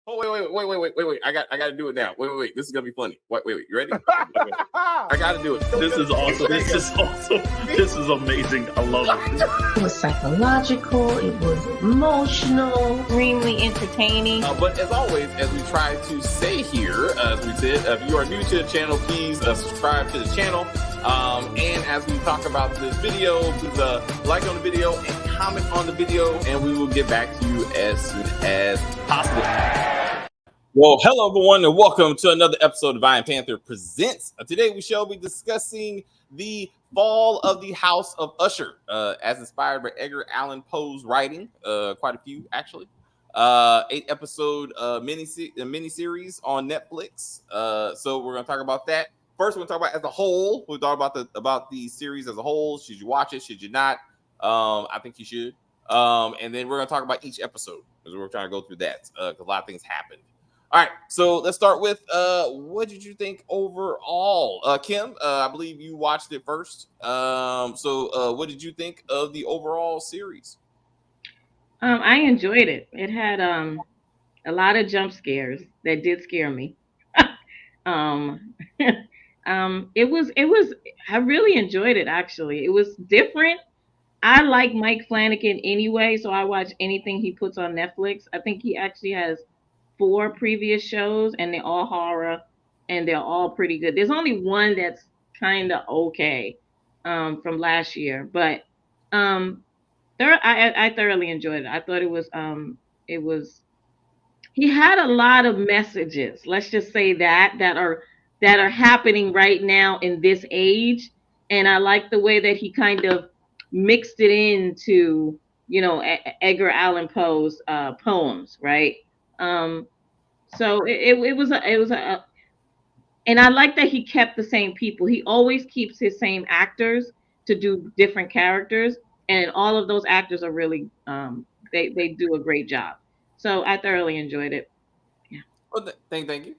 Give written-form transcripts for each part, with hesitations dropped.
Oh wait! I got to do it now. Wait! This is gonna be funny. Wait! You ready? I got to do it. This is awesome. This is amazing. I love it. It was psychological. It was emotional. Extremely entertaining. But as always, as we try to say here, as we said, if you are new to the channel, please subscribe to the channel. And as we talk about this video, please like on the video and comment on the video, and we will get back to you as soon as possible. Well, hello everyone, and welcome to another episode of Iron Panther Presents. Today we shall be discussing the fall of the House of Usher, as inspired by Edgar Allan Poe's writing. Quite a few, actually. 8-episode mini-series on Netflix. So we're going to talk about that. First, we're going to talk about as a whole. We'll talk about the series as a whole. Should you watch it? Should you not? I think you should. And then we're going to talk about each episode because we're trying to go through that because a lot of things happened. All right, so let's start with what did you think overall? Kim, I believe you watched it first. So what did you think of the overall series? I enjoyed it. It had a lot of jump scares that did scare me. It was I really enjoyed it, actually. It was different. I like Mike Flanagan anyway, so I watch anything he puts on Netflix. I think he actually has 4 previous shows, and they're all horror, and they're all pretty good. There's only one that's kind of okay from last year, but I thoroughly enjoyed it. I thought it was he had a lot of messages. Let's just say that are happening right now in this age, and I like the way that he kind of mixed it into Edgar Allan Poe's poems, right? So it was a and I like that he kept the same people. He always keeps his same actors to do different characters, and all of those actors are really they do a great job. So I thoroughly enjoyed it. Yeah. Well, thank you.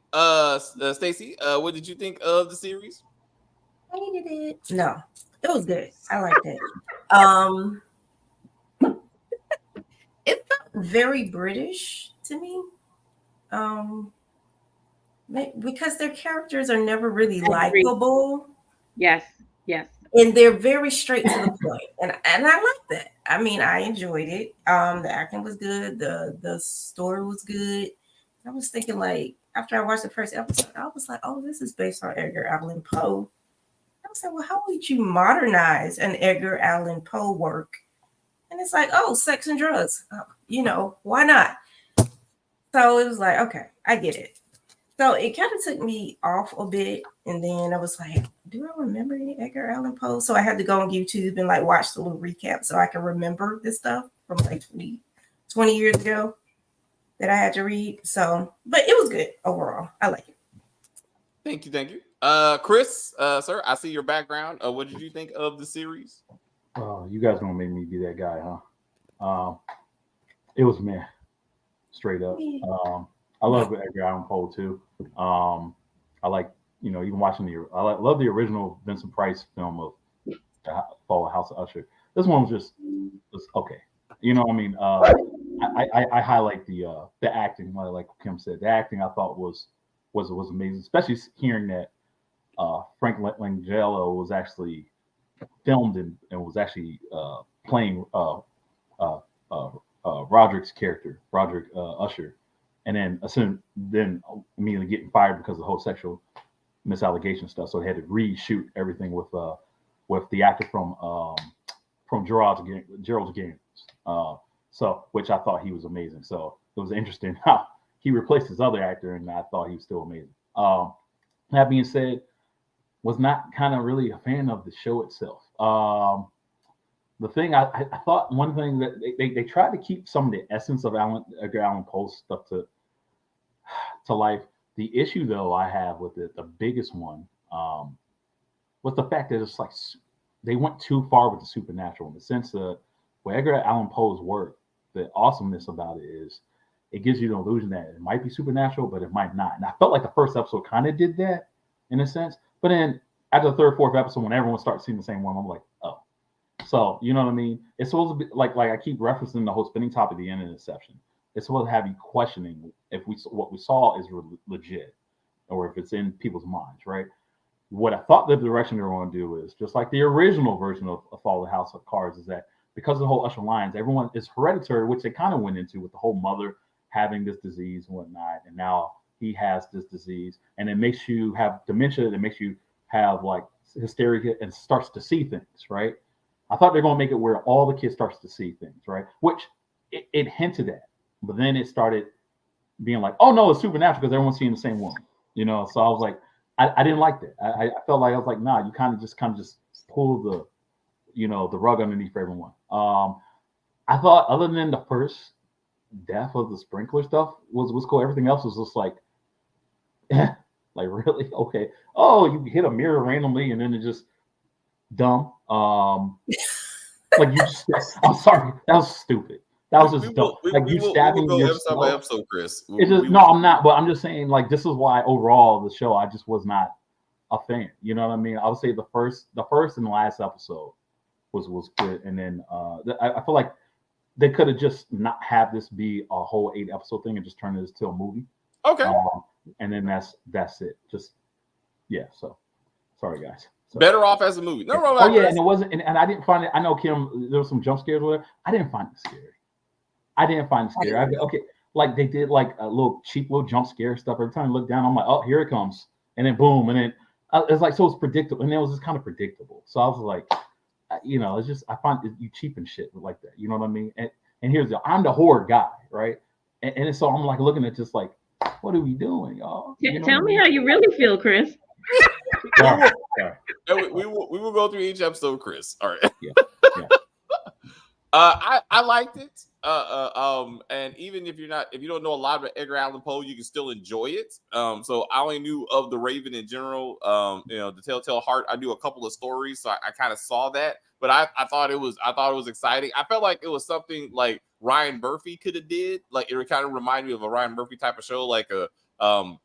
Stacey, what did you think of the series? I hated it. No, it was good. I liked it. It felt very British to me. Because their characters are never really likable. Yes. And they're very straight to the point. And I like that. I mean, I enjoyed it. The acting was good, the story was good. I was thinking, like, after I watched the first episode, I was like, oh, this is based on Edgar Allan Poe. I was like, well, how would you modernize an Edgar Allan Poe work? And it's like, oh, sex and drugs. Why not? So it was like, okay, I get it. So it kind of took me off a bit. And then I was like, do I remember any Edgar Allan Poe? So I had to go on YouTube and watch the little recap so I can remember this stuff from 20 years ago that I had to read. So, but it was good overall. I like it. Thank you. Chris, sir, I see your background. What did you think of the series? You guys gonna make me be that guy, huh? It was meh, straight up. I love Edgar Allan Poe too. I like, even watching love the original Vincent Price film of The Fall of House of Usher. This one was okay. You know what I mean? I highlight the acting, like Kim said. The acting I thought was amazing, especially hearing that Frank Langella was actually filmed and was actually playing Roderick's character, Roderick Usher, and then immediately getting fired because of the whole sexual misallegation stuff. So they had to reshoot everything with the actor from Gerald's Games. So which I thought he was amazing. So it was interesting how he replaced his other actor, and I thought he was still amazing. That being said, was not kind of really a fan of the show itself. The thing I thought, one thing that they tried to keep some of the essence of Edgar Allan Poe's stuff to life. The issue, though, I have with it, the biggest one, was the fact that it's like they went too far with the supernatural, in the sense that where Edgar Allan Poe's work, the awesomeness about it is it gives you the illusion that it might be supernatural, but it might not. And I felt like the first episode kind of did that in a sense. But then after the third, fourth episode, when everyone starts seeing the same one, I'm like, oh. So, you know what I mean? It's supposed to be like I keep referencing the whole spinning top at the end of Inception. it's supposed to have you questioning if what we saw is legit or if it's in people's minds, right? What I thought the direction they were going to do is just like the original version of Fall of the House of Cards, is that because of the whole Usher lines, everyone is hereditary, which they kind of went into with the whole mother having this disease and whatnot, and now he has this disease, and it makes you have dementia, it makes you have like hysteria and starts to see things, right? I thought they're going to make it where all the kids starts to see things, right? Which it hinted at, but then it started being like, oh no, it's supernatural because everyone's seeing the same woman, you know. So I was like, I didn't like that. I felt like I was like, nah, you kind of just pull the, you know, the rug underneath for everyone. I thought other than the first death of the sprinkler stuff was cool. Everything else was just like, like really okay. Oh, you hit a mirror randomly and then it just dumb. Like you just, I'm sorry, that was stupid. That was just dumb. Like you stabbing go yourself. episode by episode, Chris. It's just, no, I'm not. But I'm just saying, like, this is why overall the show I just was not a fan. You know what I mean? I would say the first and the last episode was good, and then I feel like they could have just not have this be a whole 8-episode thing and just turn this to a movie. Okay. And then that's it. Just yeah. So sorry guys. So, better off as a movie. No, no, oh yeah, and it wasn't, and I didn't find it. I know Kim, there was some jump scares with it. I didn't find it scary. Okay, like they did like a little cheap little jump scare stuff. Every time I look down, I'm like, oh, here it comes, and then boom, and then it's like so it's predictable, and it was just kind of predictable. So I was like, you know, it's just I find you cheapen shit like that. You know what I mean? And here's I'm the horror guy, right? And so I'm like looking at just like, what are we doing, y'all? You know Tell me how you really feel, Chris. We will go through each episode, Chris. All right. Yeah. I liked it. And even if you don't know a lot about Edgar Allan Poe, you can still enjoy it. So I only knew of The Raven in general. You know, The Telltale Heart. I knew a couple of stories, so I kind of saw that. But I thought it was exciting. I felt like it was something like Ryan Murphy could have did. Like it kind of reminded me of a Ryan Murphy type of show, like a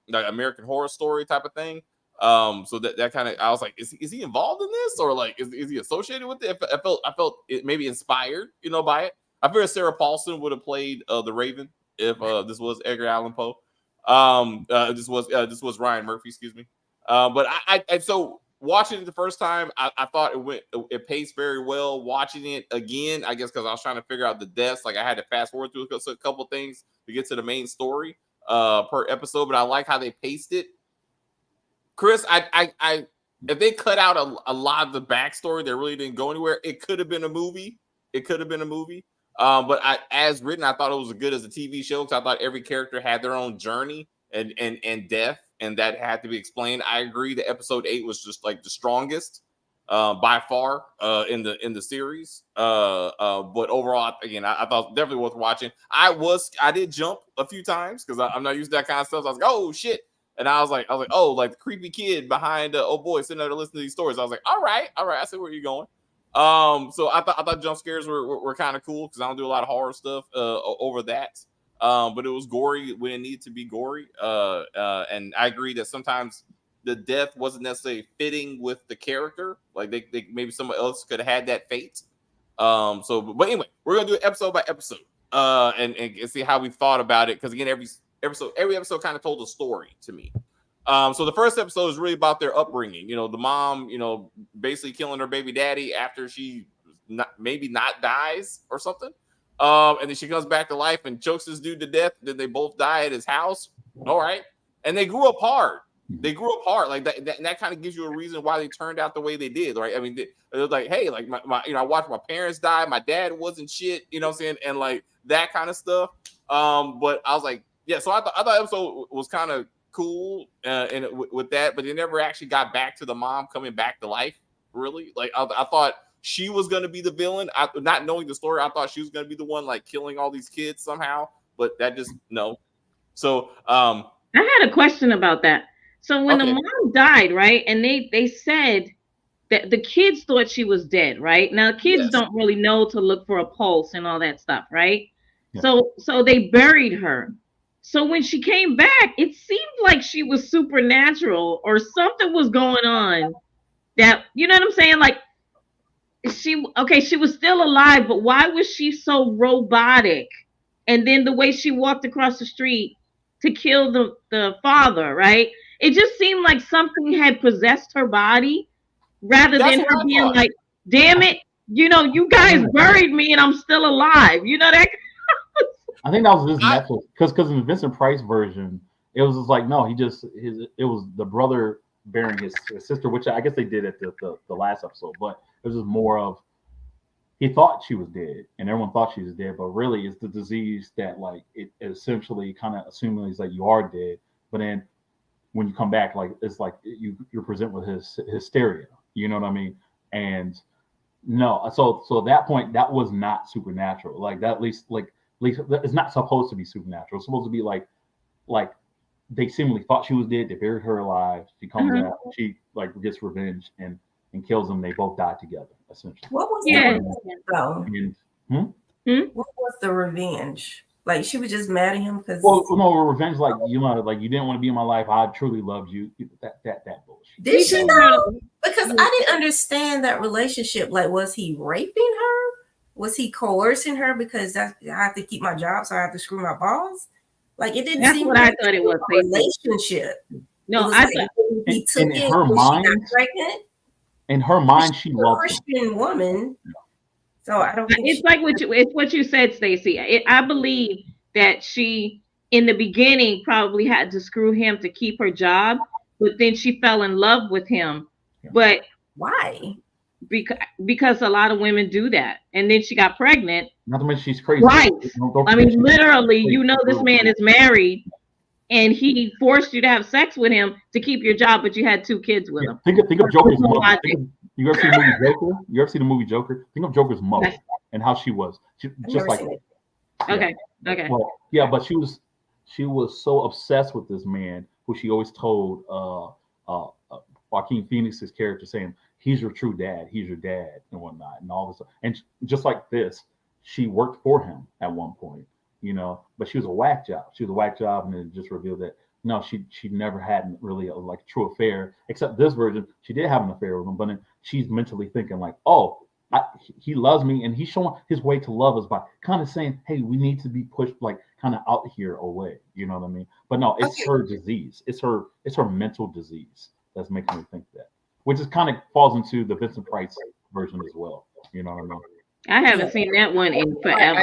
like American Horror Story type of thing. So that kind of, I was like, is he involved in this, or like is he associated with it? I felt it maybe inspired, you know, by it. I figured Sarah Paulson would have played the Raven if this was Edgar Allan Poe. This was Ryan Murphy, excuse me. But I so watching it the first time, I thought it paced very well. Watching it again, I guess because I was trying to figure out the deaths, like I had to fast forward through a couple things to get to the main story per episode. But I like how they paced it. Chris, I if they cut out a lot of the backstory that really didn't go anywhere, it could have been a movie. But as written, I thought it was as good as a TV show because I thought every character had their own journey and death, and that had to be explained. I agree that episode 8 was just like the strongest by far in the series. But overall, again, I thought definitely worth watching. I did jump a few times because I'm not used to that kind of stuff. So I was like, oh shit. And I was like, oh, like the creepy kid behind, oh boy, sitting there to listen to these stories. I was like, all right, I see where you're going. So I thought jump scares were kind of cool because I don't do a lot of horror stuff over that. But it was gory when it needed to be gory. And I agree that sometimes the death wasn't necessarily fitting with the character. Like they maybe someone else could have had that fate. But anyway, we're gonna do it episode by episode, and see how we thought about it. Because again, every episode kind of told a story to me. So the first episode is really about their upbringing. You know, the mom, you know, basically killing her baby daddy after she not dies or something. And then she comes back to life and chokes this dude to death. Then they both die at his house. All right. And they grew apart. Like that kind of gives you a reason why they turned out the way they did. Right. I mean, it was like, hey, like my you know, I watched my parents die. My dad wasn't shit, you know what I'm saying? And like that kind of stuff. But I was like, yeah, so I thought episode was kind of cool and with that, but they never actually got back to the mom coming back to life. Really, like I thought she was going to be the villain. Not knowing the story, I thought she was going to be the one like killing all these kids somehow. But that just no. So I had a question about that. So when the mom died, right, and they said that the kids thought she was dead, right? Now kids don't really know to look for a pulse and all that stuff, right? Yeah. So they buried her. So when she came back, it seemed like she was supernatural or something was going on that, you know what I'm saying? Like she was still alive, but why was she so robotic and then the way she walked across the street to kill the father, right? It just seemed like something had possessed her body rather That's than what her I being thought. like, damn it, you guys buried me and I'm still alive. That. I think that was his I, Netflix because in the Vincent Price version, it was just like no, it was the brother burying his sister, which I guess they did at the last episode, but it was just more of he thought she was dead and everyone thought she was dead, but really it's the disease that like it essentially kind of assuming like you are dead, but then when you come back, like it's like you're present with his hysteria, you know what I mean? And no, so at that point that was not supernatural, like that at least it's not supposed to be supernatural. It's supposed to be like they seemingly thought she was dead. They buried her alive. She comes out. She like gets revenge and kills them. They both die together essentially. What was Yeah. the revenge, though? What was the revenge? Like she was just mad at him because. Well, no revenge. Like like you didn't want to be in my life. I truly loved you. That bullshit. Did she know? Because I didn't understand that relationship. Like, was he raping her? Was he coercing her because I have to keep my job, so I have to screw my boss? Like, it didn't That's seem what like I thought it was. a relationship. No, I I thought thought he took in it her when mind, she got pregnant. in her mind, she She's a loved him. Christian woman, so I don't think it's like what you said, Stacey. I believe that she in the beginning probably had to screw him to keep her job, but then she fell in love with him. But why? Because a lot of women do that, and then she got pregnant. Not to mention she's crazy. Right. Don't I mean, forget literally, she's crazy. this man is married, and he forced you to have sex with him to keep your job, but you had 2 kids with him. Think of Joker's no mother. logic. You ever see the movie Joker? You ever see the movie Joker? Think of Joker's mother and how she was. I've Just never like seen it. Okay. well, yeah, but she was so obsessed with this man who she always told Joaquin Phoenix's character saying he's your true dad, he's your dad and whatnot and all this. And just like this, she worked for him at one point, but she was a whack job. She was a whack job, and then it just revealed that no, she never had really a true affair. Except this version, she did have an affair with him, but then she's mentally thinking like, oh, he loves me, and he's showing his way to love us by kind of saying, hey, we need to be pushed like kind of out here away. You know what I mean? But no, it's her disease. It's her mental disease that's making her think that, which is kind of falls into the Vincent Price version as well. You know what I mean? I haven't seen that one in forever.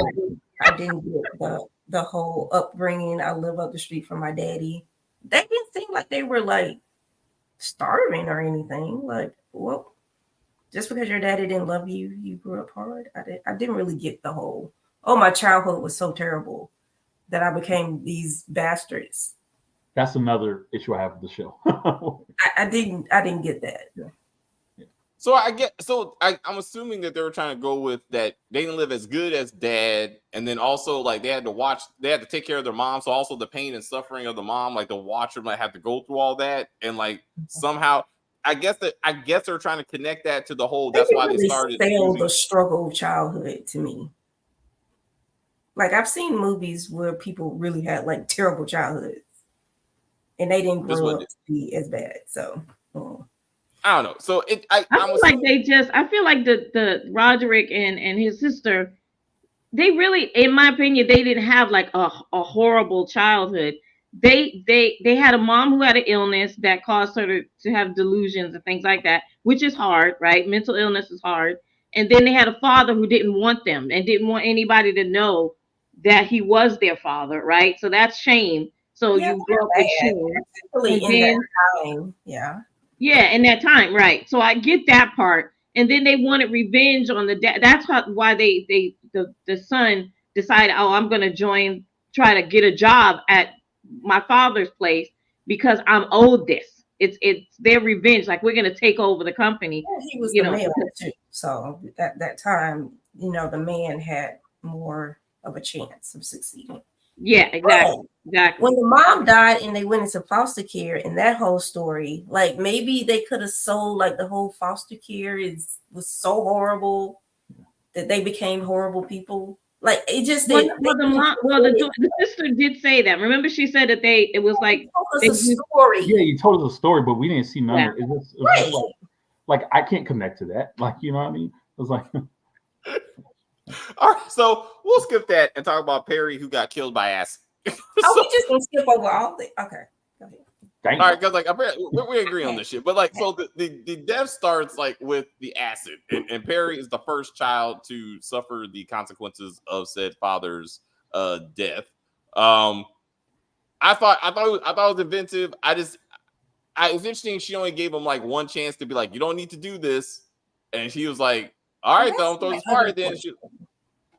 I didn't get the whole upbringing. I live up the street from my daddy. They didn't seem like they were like starving or anything. Like, well, just because your daddy didn't love you, you grew up hard. I didn't really get the whole. Oh, my childhood was so terrible that I became these bastards. That's another issue I have with the show. I didn't get that. Yeah. So I'm assuming that they were trying to go with that they didn't live as good as dad, and then also like they had to take care of their mom, so also the pain and suffering of the mom, like the watcher might have to go through all that, and like somehow I guess they're trying to connect that to the whole. That's why they started sell the struggle of childhood to me. Like I've seen movies where people really had like terrible childhoods, and they didn't grow up to be as bad. So. I don't know. So I feel like the Roderick and his sister, they really, in my opinion, they didn't have like a horrible childhood. They had a mom who had an illness that caused her to have delusions and things like that, which is hard, right? Mental illness is hard. And then they had a father who didn't want them and didn't want anybody to know that he was their father, right? So that's shame. So you grow up with shame. That time. Yeah. Yeah, in that time, right? So I get that part, and then they wanted revenge on the dad. That's why the son decided, oh, I'm going to try to get a job at my father's place because I'm owed this. It's their revenge. Like we're going to take over the company. Yeah, he was the male too, so at that time, the man had more of a chance of succeeding. Yeah, exactly. When the mom died and they went into foster care and that whole story, like maybe they could have sold like the whole foster care was so horrible that they became horrible people. Like it just didn't. The sister did say that. Remember, she said that it was like a story. Yeah, you told us a story, but we didn't see none of it. It was right. Like I can't connect to that. Like you know what I mean? It was like. All right, so we'll skip that and talk about Perry, who got killed by acid. We just gonna skip over all the okay. Go ahead. Dang. All right, because like we agree on this shit, but like so the death starts like with the acid, and Perry is the first child to suffer the consequences of said father's death. I thought it was inventive. It was interesting. She only gave him like one chance to be like, you don't need to do this, and she was like, all right, though, throw this fire. Then she,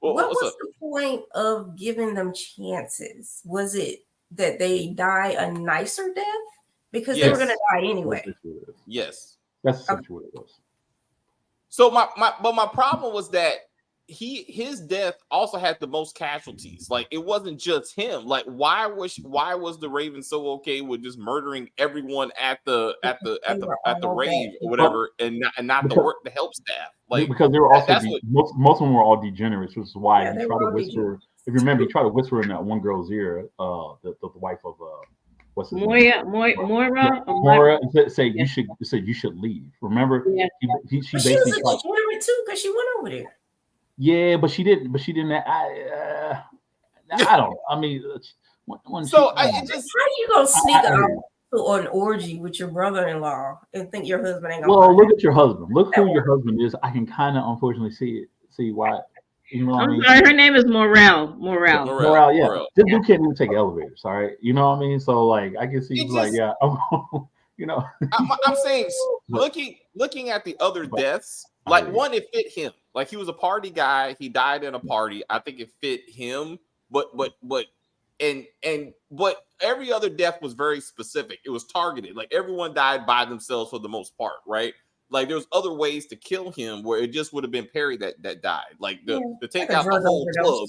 what was the point of giving them chances? Was it that they die a nicer death? Because they were going to die anyway. Yes. That's essentially what it was. So my problem was that his death also had the most casualties. Like it wasn't just him. Like why was the Raven so okay with just murdering everyone at the rave or whatever, and not the help staff? Like because they were also most of them were all degenerates, which is why he tried to whisper. If you remember, he tried to whisper in that one girl's ear, the wife of what's his name? Moira said you should leave. Remember? Yeah. She was a degenerate too because she went over there. Yeah, but she didn't. I don't. I mean, so how you gonna sneak out to an orgy with your brother-in-law and think your husband ain't gonna? Well, look at your husband. Look who your husband is. I can kind of unfortunately see why. You know what I mean? Sorry, her name is Morale. Yeah. Morale. This dude can't even take elevators. All right, you know what I mean? So like, I can see you know. I'm saying, looking at the other deaths, like one, it fit him. Like he was a party guy. He died in a party. I think it fit him. But every other death was very specific. It was targeted. Like everyone died by themselves for the most part, right? Like there was other ways to kill him where it just would have been Perry that died. Like to take out the whole club.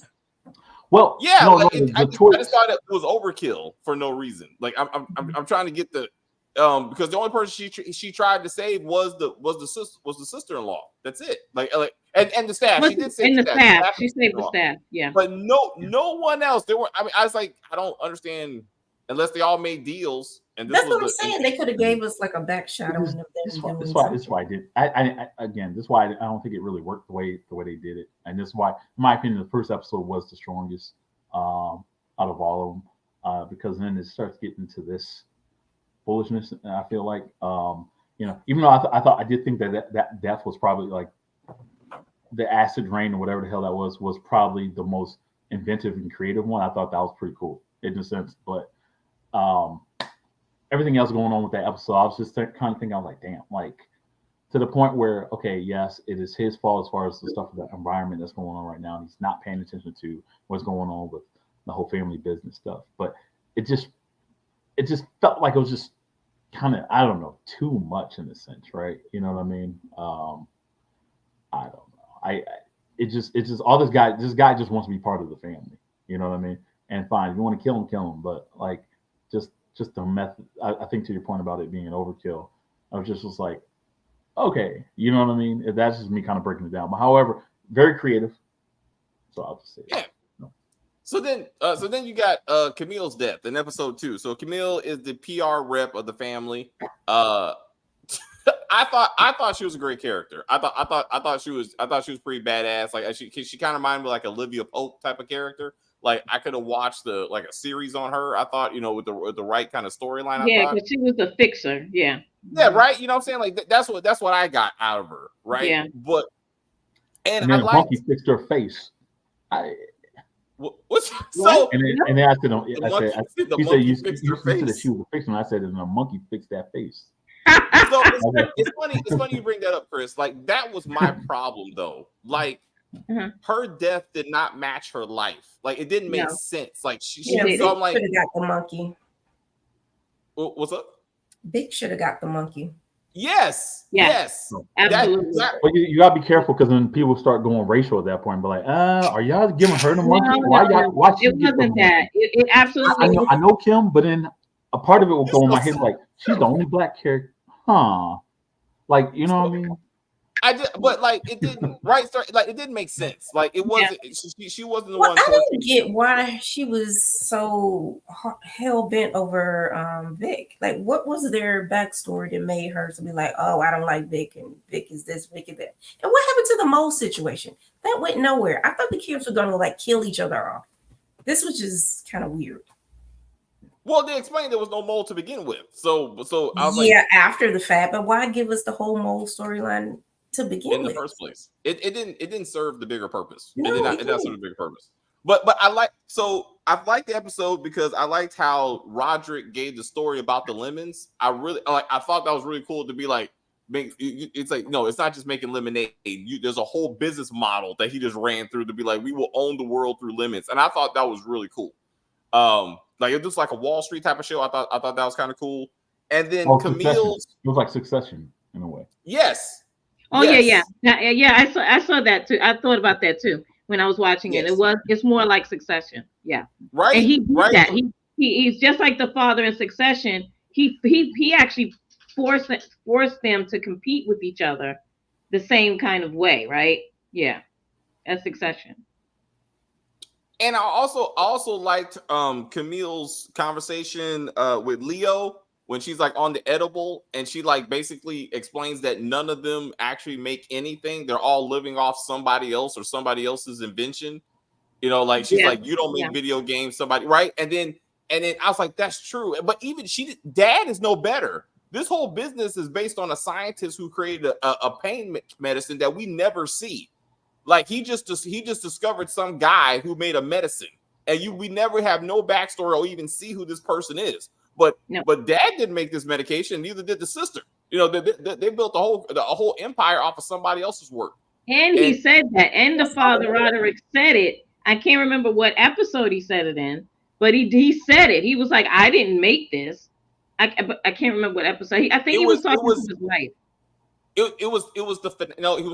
Well, yeah, I just thought it was overkill for no reason. Like I'm trying to get the because the only person she tried to save was the sister-in-law. That's it. Like and the staff. She did save the staff. She saved the staff. Yeah. But no one else. There were. I mean, I was like, I don't understand unless they all made deals. And that's what I'm saying. They could have gave us like a back shot of them. That's why I did. Again, this is why I don't think it really worked the way they did it. And this is why, in my opinion, the first episode was the strongest out of all of them because then it starts getting to this foolishness. And I feel like even though I did think that death was probably like the acid rain or whatever the hell that was probably the most inventive and creative one. I thought that was pretty cool in a sense, but everything else going on with that episode, I was just kind of thinking, I was like, damn, like to the point where, okay, yes, it is his fault as far as the stuff of the environment that's going on right now. And he's not paying attention to what's going on with the whole family business stuff. But it just felt like it was just kind of, I don't know, too much in a sense, right? You know what I mean? I don't know. It's just all this guy just wants to be part of the family. You know what I mean? And fine, if you want to kill him. But like, just the method. I think to your point about it being an overkill, I was like, okay, you know what I mean? That's just me kind of breaking it down. But however, very creative. So I'll just say, yeah. No. So then you got Camille's death in episode 2. So Camille is the PR rep of the family. I thought she was a great character. I thought she was pretty badass. Like she kind of reminded me like Olivia Pope type of character. Like I could have watched a series on her. I thought, with the right kind of storyline. Yeah, because she was a fixer. Yeah. Yeah, right. You know what I'm saying? Like that's what I got out of her, right? Yeah. But and then Monkey fixed her face. What's so? And then I said, you said that she was a fixer. And I said, and a monkey fixed that face. So it's funny. It's funny you bring that up, Chris. Like that was my problem, though. Like. Mm-hmm. Her death did not match her life. Like it didn't make sense. Like she so I'm like, should have got the monkey. What's up? Big should have got the monkey. Yes. Absolutely. Well, you gotta be careful because then people start going racial at that point. But like, are y'all giving her the monkey? Why y'all? Why it wasn't that. It absolutely. I know Kim, but then a part of it will go in my head like she's the only black character, huh? Like you know what I mean? but like it didn't like it didn't make sense. Like it wasn't. She wasn't the Well, one. I didn't get why she was so hell bent over Vic. Like, what was their backstory that made her to be like, "Oh, I don't like Vic, and Vic is this, Vic is that." And what happened to the mole situation? That went nowhere. I thought the kids were gonna like kill each other off. This was just kind of weird. Well, they explained there was no mole to begin with. So I was yeah, after the fact, but why give us the whole mole storyline to begin in the with? first place. It didn't serve the bigger purpose. No, it did not serve the bigger purpose. But I liked the episode because I liked how Roderick gave the story about the lemons. I thought that was really cool to be like, it's like, no, it's not just making lemonade. There's a whole business model that he just ran through to be like, we will own the world through lemons. And I thought that was really cool. Like it was like a Wall Street type of show. I thought that was kind of cool. And then Camille's, it was like Succession in a way. Yes. Oh yeah. I saw that too. I thought about that too when I was watching it. It's more like Succession. Yeah. Right. And he did that. He's just like the father in Succession. He actually forced them to compete with each other the same kind of way, right? Yeah. As Succession. And I also liked Camille's conversation with Leo when she's like on the edible and she like basically explains that none of them actually make anything. They're all living off somebody else or somebody else's invention. You know, like she's like, you don't make video games, somebody, right? And then I was like, that's true. But even Dad is no better. This whole business is based on a scientist who created a pain medicine that we never see. Like he just discovered some guy who made a medicine, and we never have no backstory or even see who this person is. But Dad didn't make this medication, neither did the sister. You know, they built a whole empire off of somebody else's work. And he said that, and the father Roderick said it. I can't remember what episode he said it in, but he said it. He was like, "I didn't make this." I can't remember what episode. I think he was talking to his wife. He was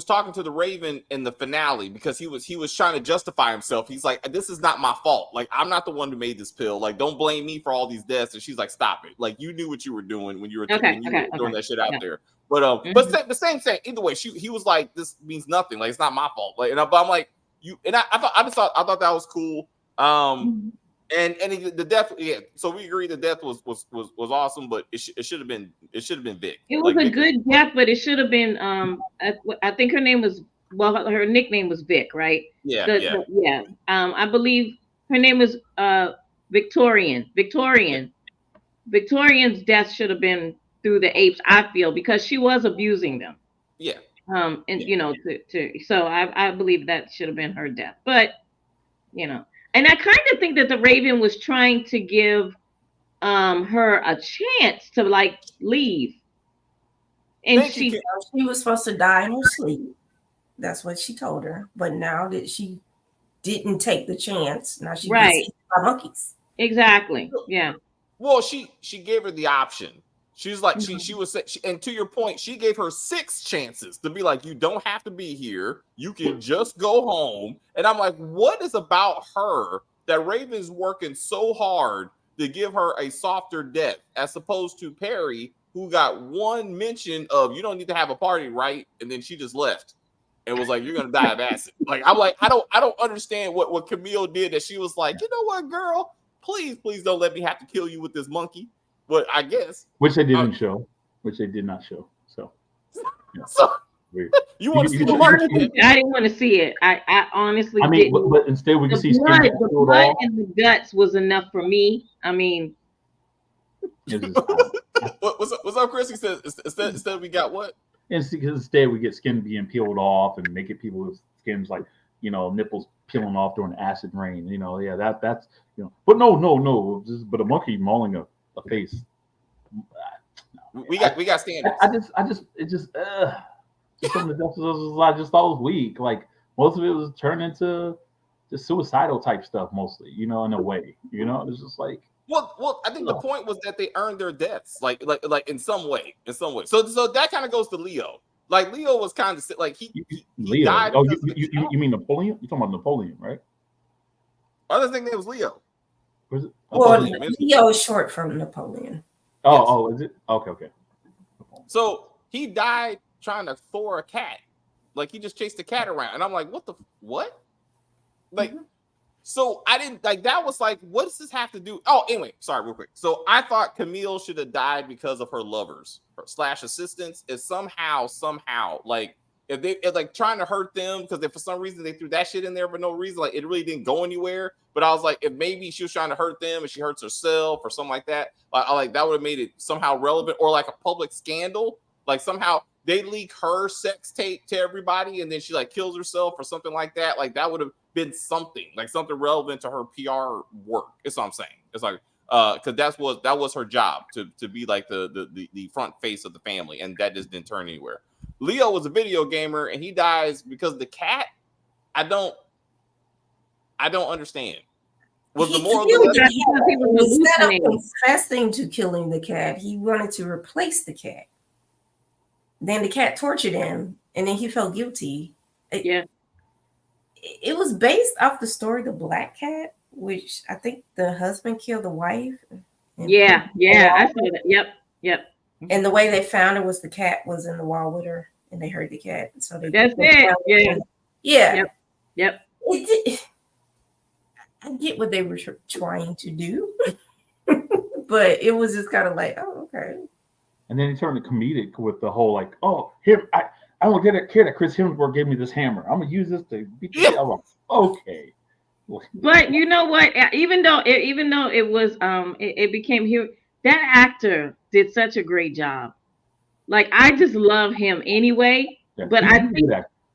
talking to the Raven in the finale because he was trying to justify himself. He's like, this is not my fault. Like, I'm not the one who made this pill. Like, don't blame me for all these deaths. And she's like, stop it. Like, you knew what you were doing when you were throwing that shit out there. But but the same thing. Either way, he was like, this means nothing. Like, it's not my fault. Like, but I'm like, I thought that was cool. And the death, so we agree the death was awesome, but it should have been Vic. It was a good death, but it should have been I think her name was, her nickname was Vic, right? Yeah. I believe her name was Victorian. Victorian's death should have been through the apes, I feel, because she was abusing them. Yeah. So I believe that should have been her death. But and I kind of think that the Raven was trying to give her a chance to like leave. And she was supposed to die in her sleep. That's what she told her. But now that she didn't take the chance, now she gets eaten by monkeys. Exactly. Yeah. Well, she gave her the option. She's like, she was, and to your point, she gave her 6 chances to be like, you don't have to be here. You can just go home. And I'm like, what is about her that Raven's working so hard to give her a softer death as opposed to Perry, who got one mention of, you don't need to have a party, right? And then she just left and was like, you're going to die of acid. Like, I'm like, I don't understand what Camille did, that she was like, you know what, girl, please don't let me have to kill you with this monkey. But I guess which they didn't show, which they did not show. So, so you want to see the monkey? I didn't want to see it. I honestly didn't. But instead we can see the blood and the guts was enough for me. I mean, what's up, Chris? He said instead we got what? Instead we get skin being peeled off and making people's skins like nipples peeling off during acid rain. That's But no. But a monkey mauling a face. We got standards. I just some of the deaths I just thought was weak. Like most of it was turned into just suicidal type stuff, mostly. In a way. It's just like. Well, I think the point was that they earned their deaths, like in some way. So that kind of goes to Leo. Like Leo was kind of like he Leo. died. Oh, you mean Napoleon? You're talking about Napoleon, right? I didn't think it was Leo. Was it? Well, Leo is short for Napoleon. Oh, is it? Okay. So he died trying to Thor a cat. Like he just chased the cat around, and I'm like, what? Like, so I didn't like that. Was like, what does this have to do? Oh, anyway, sorry, real quick. So I thought Camille should have died because of her lovers / assistants. Is somehow like if they like trying to hurt them because if for some reason they threw that shit in there for no reason, like it really didn't go anywhere. But I was like, if maybe she was trying to hurt them and she hurts herself or something like that, I like that would have made it somehow relevant, or like a public scandal, like somehow they leak her sex tape to everybody and then she like kills herself or something like that. Like that would have been something relevant to her PR work. That's what I'm saying. It's like because that was her job to be like the front face of the family, and that just didn't turn anywhere. Leo was a video gamer and he dies because the cat. I don't understand. Was the moral instead of confessing to killing the cat, he wanted to replace the cat. Then the cat tortured him, and then he felt guilty. It was based off the story The Black Cat, which I think the husband killed the wife. Yeah, I saw that. Yep. And the way they found it was the cat was in the wall with her, and they heard the cat. So they that's it. Yeah. Yep. I get what they were trying to do, but it was just kind of like, oh, okay. And then he turned to comedic with the whole like, oh, here I don't care that Chris Hemsworth gave me this hammer. I'm gonna use this to beat the hell up. Okay. But you know what? Even though it was it became here, that actor did such a great job. Like I just love him anyway. Yeah, but I think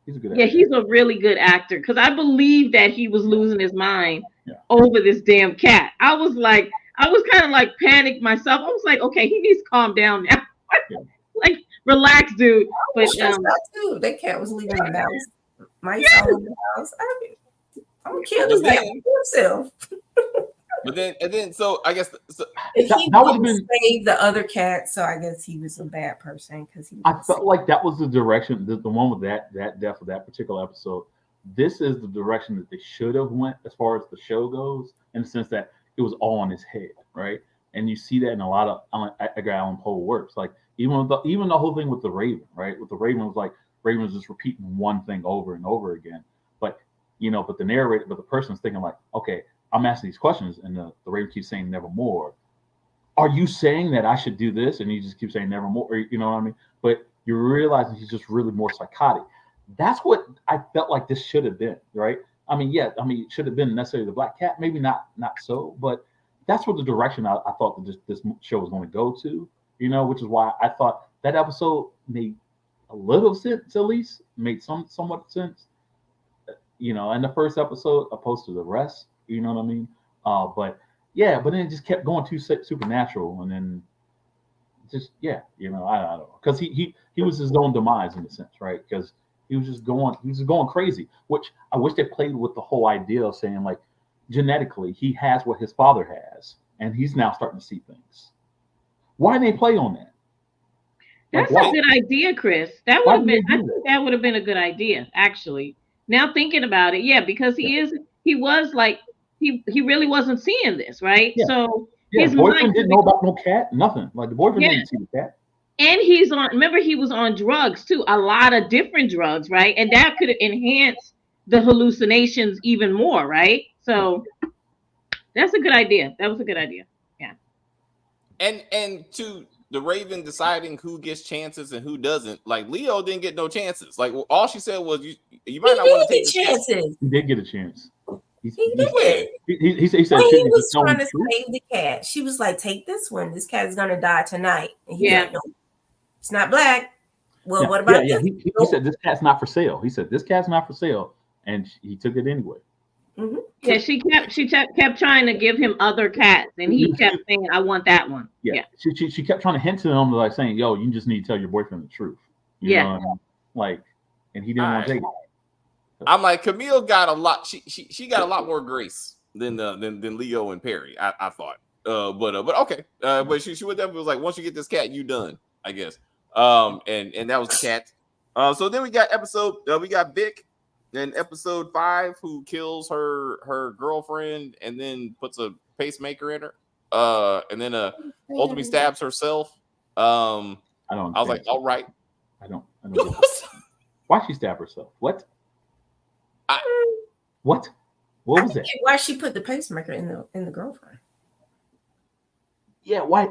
he's a good actor. Yeah, he's a really good actor because I believe that he was losing his mind over this damn cat. I was kind of like panicked myself. I was like, okay, he needs to calm down now. Like, relax, dude. But that cat was leaving the mice all in the house. I'm gonna kill this guy himself. But then, so I guess he didn't save the other cat, so I guess he was a bad person because I felt like that was the direction. The one with that death of that particular episode. This is the direction that they should have went as far as the show goes, in the sense that it was all on his head, right? And you see that in a lot of Edgar Allan Poe works. Like even the whole thing with the Raven, right? With the Raven was like Raven was just repeating one thing over and over again. But but the narrator, but the person's thinking like, okay, I'm asking these questions, and the Raven keeps saying nevermore. Are you saying that I should do this? And he just keeps saying nevermore. Or, you know what I mean? But you're realizing he's just really more psychotic. That's what I felt like this should have been, right? I mean, it should have been necessarily the Black Cat, maybe not so, but that's what the direction I thought that this show was going to go to, which is why I thought that episode made a little sense, at least made somewhat sense, in the first episode opposed to the rest, you know what I mean? But then it just kept going too supernatural, and then just I don't know, because he was his own demise in a sense, right? Because he was just going crazy, which I wish they played with the whole idea of saying like genetically he has what his father has, and he's now starting to see things. Why didn't they play on that? That's a good idea, Chris. That would have been. I think that would have been a good idea, actually. Now thinking about it, because he really wasn't seeing this, right? Yeah. So his boyfriend didn't know about no cat, nothing. Like the boyfriend didn't see the cat. And he was on drugs too, a lot of different drugs, right? And that could enhance the hallucinations even more, right? So that's a good idea. That was a good idea. Yeah. And to the Raven deciding who gets chances and who doesn't, like Leo didn't get no chances. Like all she said was you might not want to take chances. He did get a chance. He did. He said when he was trying to save the cat, she was like, "Take this one. This cat is gonna die tonight." And he's like, "No, it's not black." Well, what about this? He said this cat's not for sale. He said this cat's not for sale, and he took it anyway. Mm-hmm. Yeah, she kept trying to give him other cats, and he kept saying, "I want that one." Yeah. She kept trying to hint to him, like saying, "Yo, you just need to tell your boyfriend the truth." You know what I mean? Like, and he didn't want to take it. I'm like, Camille got a lot. She got a lot more grace than Leo and Perry. I thought. But okay. But she would definitely was like, once you get this cat, you done, I guess. And that was the cat. So then we got Vic in episode 5 who kills her girlfriend and then puts a pacemaker in her. And then ultimately stabs herself. I was like, all right. I don't. Why she stabbed herself? What? What? What was it? Why she put the pacemaker in the girlfriend? Yeah, why?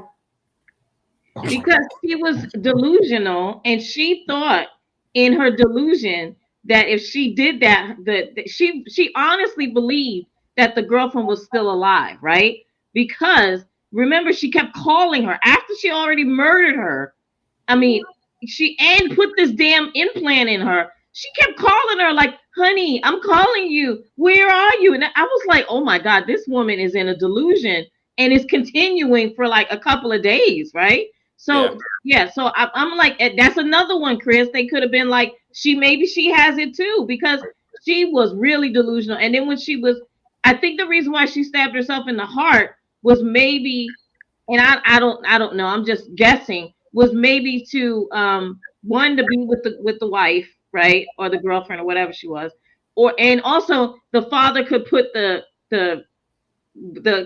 Oh because she was delusional and she thought in her delusion that if she did that, that she honestly believed that the girlfriend was still alive, right? Because remember, she kept calling her after she already murdered her. I mean, she and put this damn implant in her. She kept calling her like, honey, I'm calling you. Where are you? And I was like, oh my God, this woman is in a delusion and is continuing for like a couple of days, right? So so I'm like, that's another one, Chris. They could have been like, maybe she has it too, because she was really delusional. And then when she was, I think the reason why she stabbed herself in the heart was maybe, and I don't know, I'm just guessing, was maybe to one, to be with the wife, right, or the girlfriend or whatever she was, or and also the father could put the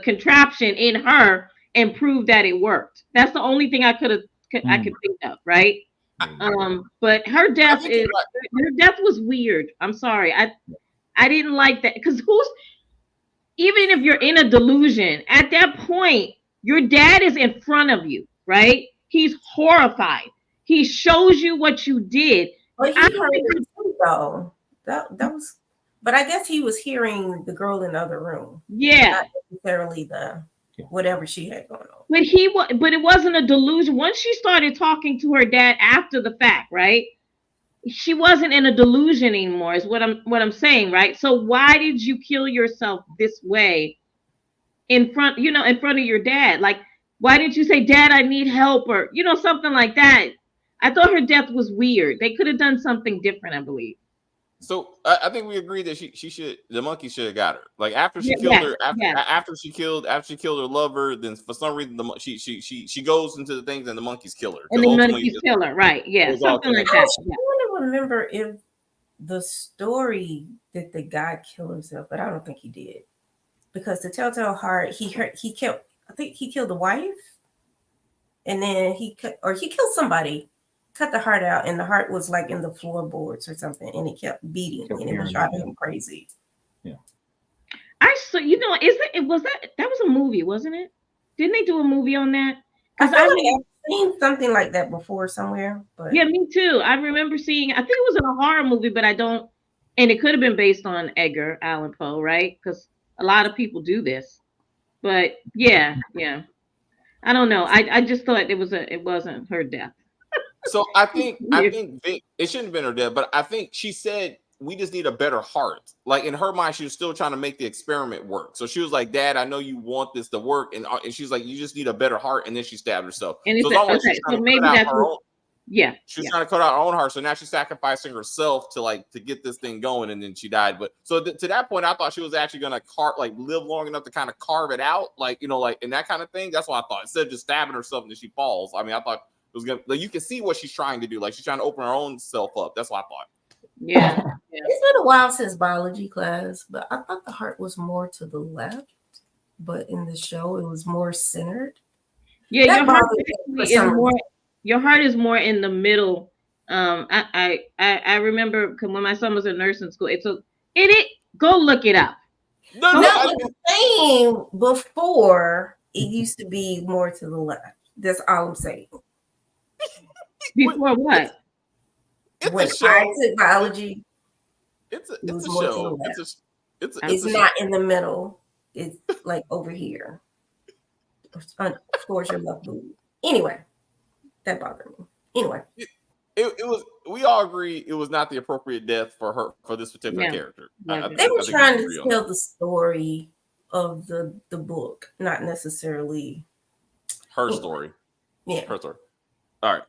contraption in her and prove that it worked. That's the only thing I could think of, right? But her death was weird. I'm sorry, I didn't like that, because even if you're in a delusion at that point, your dad is in front of you, right? He's horrified. He shows you what you did. But he heard it too, though. That was, but I guess he was hearing the girl in the other room. Yeah, not necessarily the whatever she had going on. But it wasn't a delusion. Once she started talking to her dad after the fact, right? She wasn't in a delusion anymore, is what I'm saying, right? So why did you kill yourself this way in front of your dad? Like, why didn't you say, Dad, I need help, or something like that? I thought her death was weird. They could have done something different, I believe. So I think we agreed that the monkey should have got her. Like after she killed her, after she killed her lover, then for some reason she goes into the things and the monkeys kill her. And the monkeys kill her, right? Yeah, something like that. I want to remember if the story that the guy killed himself, but I don't think he did, because the telltale heart he killed. I think he killed the wife, and then he killed somebody. Cut the heart out, and the heart was like in the floorboards or something, and it kept beating, and it was driving him crazy. Yeah, I saw. That was a movie, wasn't it? Didn't they do a movie on that? Because I've seen something like that before somewhere. But yeah, me too. I remember seeing. I think it was in a horror movie, but I don't. And it could have been based on Edgar Allan Poe, right? Because a lot of people do this. But yeah. I don't know. I just thought it wasn't her death. So I think it shouldn't have been her death, but I think she said we just need a better heart. Like in her mind, she was still trying to make the experiment work. So she was like, Dad, I know you want this to work, and she's like, you just need a better heart, and then she stabbed herself. And so maybe that's she's trying to cut out her own heart. So now she's sacrificing herself to get this thing going, and then she died. But so to that point, I thought she was actually gonna live long enough to kind of carve it out, and that kind of thing. That's what I thought. Instead of just stabbing herself and then she falls. I mean, I thought it was gonna, you can see what she's trying to do. Like she's trying to open her own self up. That's what I thought. Yeah. It's been a while since biology class, but I thought the heart was more to the left, but in the show it was more centered. Yeah, your heart is more in the middle. I remember when my son was in nursing school. Go look it up. No, I'm saying before it used to be more to the left. That's all I'm saying. Before what? When I took biology, it's a show. It's not in the middle. It's like over here. Towards your left boob. Anyway, that bothered me. Anyway. It was. We all agree it was not the appropriate death for this particular character. Yeah. They were trying to tell the story of the book, not necessarily her story. Yeah, her story. All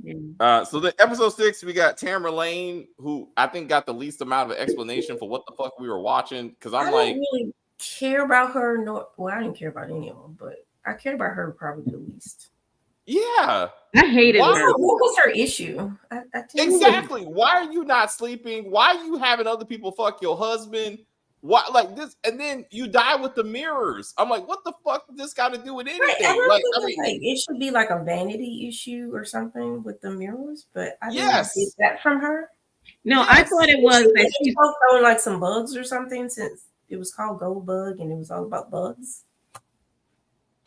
right. So the episode 6, we got Tamara Lane, who I think got the least amount of explanation for what the fuck we were watching. Because I didn't really care about her. I didn't care about any of them, but I cared about her probably the least. Yeah, I hated her. What was her issue? Exactly. Why are you not sleeping? Why are you having other people fuck your husband? Why like this? And then you die with the mirrors. I'm like, what the fuck does this got to do with anything? Right. It should be like a vanity issue or something with the mirrors. But I didn't get that from her. No, I thought it was that she was throwing like some bugs or something, since it was called Gold Bug and it was all about bugs.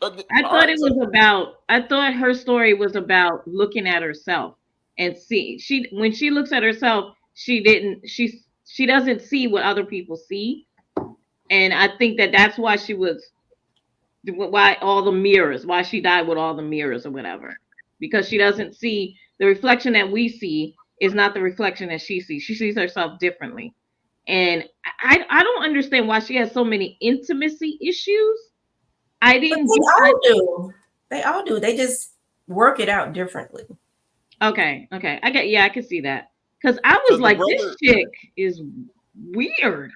I thought it was about. I thought her story was about looking at herself and see. When she looks at herself, she doesn't see what other people see, and I think that's why why all the mirrors, why she died with all the mirrors or whatever, because she doesn't see the reflection that we see is not the reflection that she sees. She sees herself differently, and I don't understand why she has so many intimacy issues. I didn't. But they all do. They all do. They just work it out differently. Okay. I can see that. Because I was like, this chick is weird.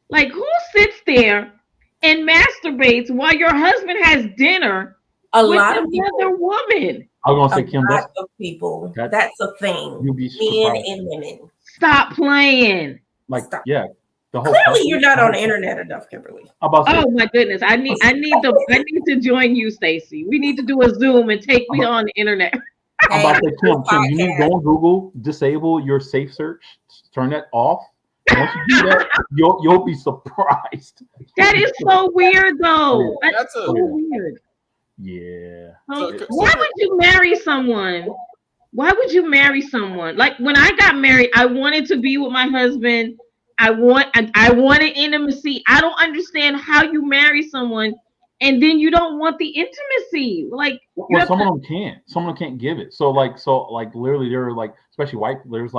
Like, who sits there and masturbates while your husband has dinner with another woman? I was gonna say, Kim, lot of people. That's a thing. You'll be men and women. Stop playing. Like, yeah. The whole Clearly, you're not on the internet enough, Kimberly. Oh my goodness! I need to join you, Stacy. We need to do a Zoom and take me on the internet. I'm about to say, Kim, you need to go on Google, disable your safe search, turn that off. Once you do that, you'll be surprised. That is so weird, though. That's so weird. Yeah. Why would you marry someone? Why would you marry someone? Like when I got married, I wanted to be with my husband. I wanted intimacy. I don't understand how you marry someone and then you don't want the intimacy. Like, well, some of them can't. Some of them can't give it. So literally, there are like, especially white. There's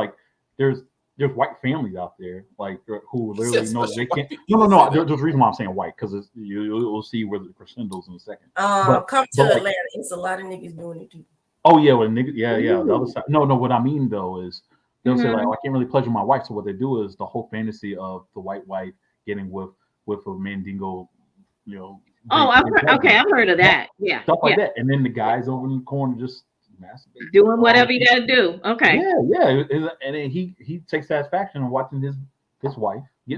white families out there like who literally know they can't. No. There's a reason why I'm saying white, because you'll see where the crescendos in a second. Come to Atlanta. It's a lot of niggas doing it too. Oh yeah, well niggas, yeah. The other side. No. What I mean though is they'll say like, I can't really pleasure my wife. So what they do is the whole fantasy of the white wife getting with a mandingo, you know. I've heard of that. Yeah, stuff like that. And then the guys over in the corner just masturbate, doing whatever you gotta do. Okay. Yeah. And then he takes satisfaction in watching his wife get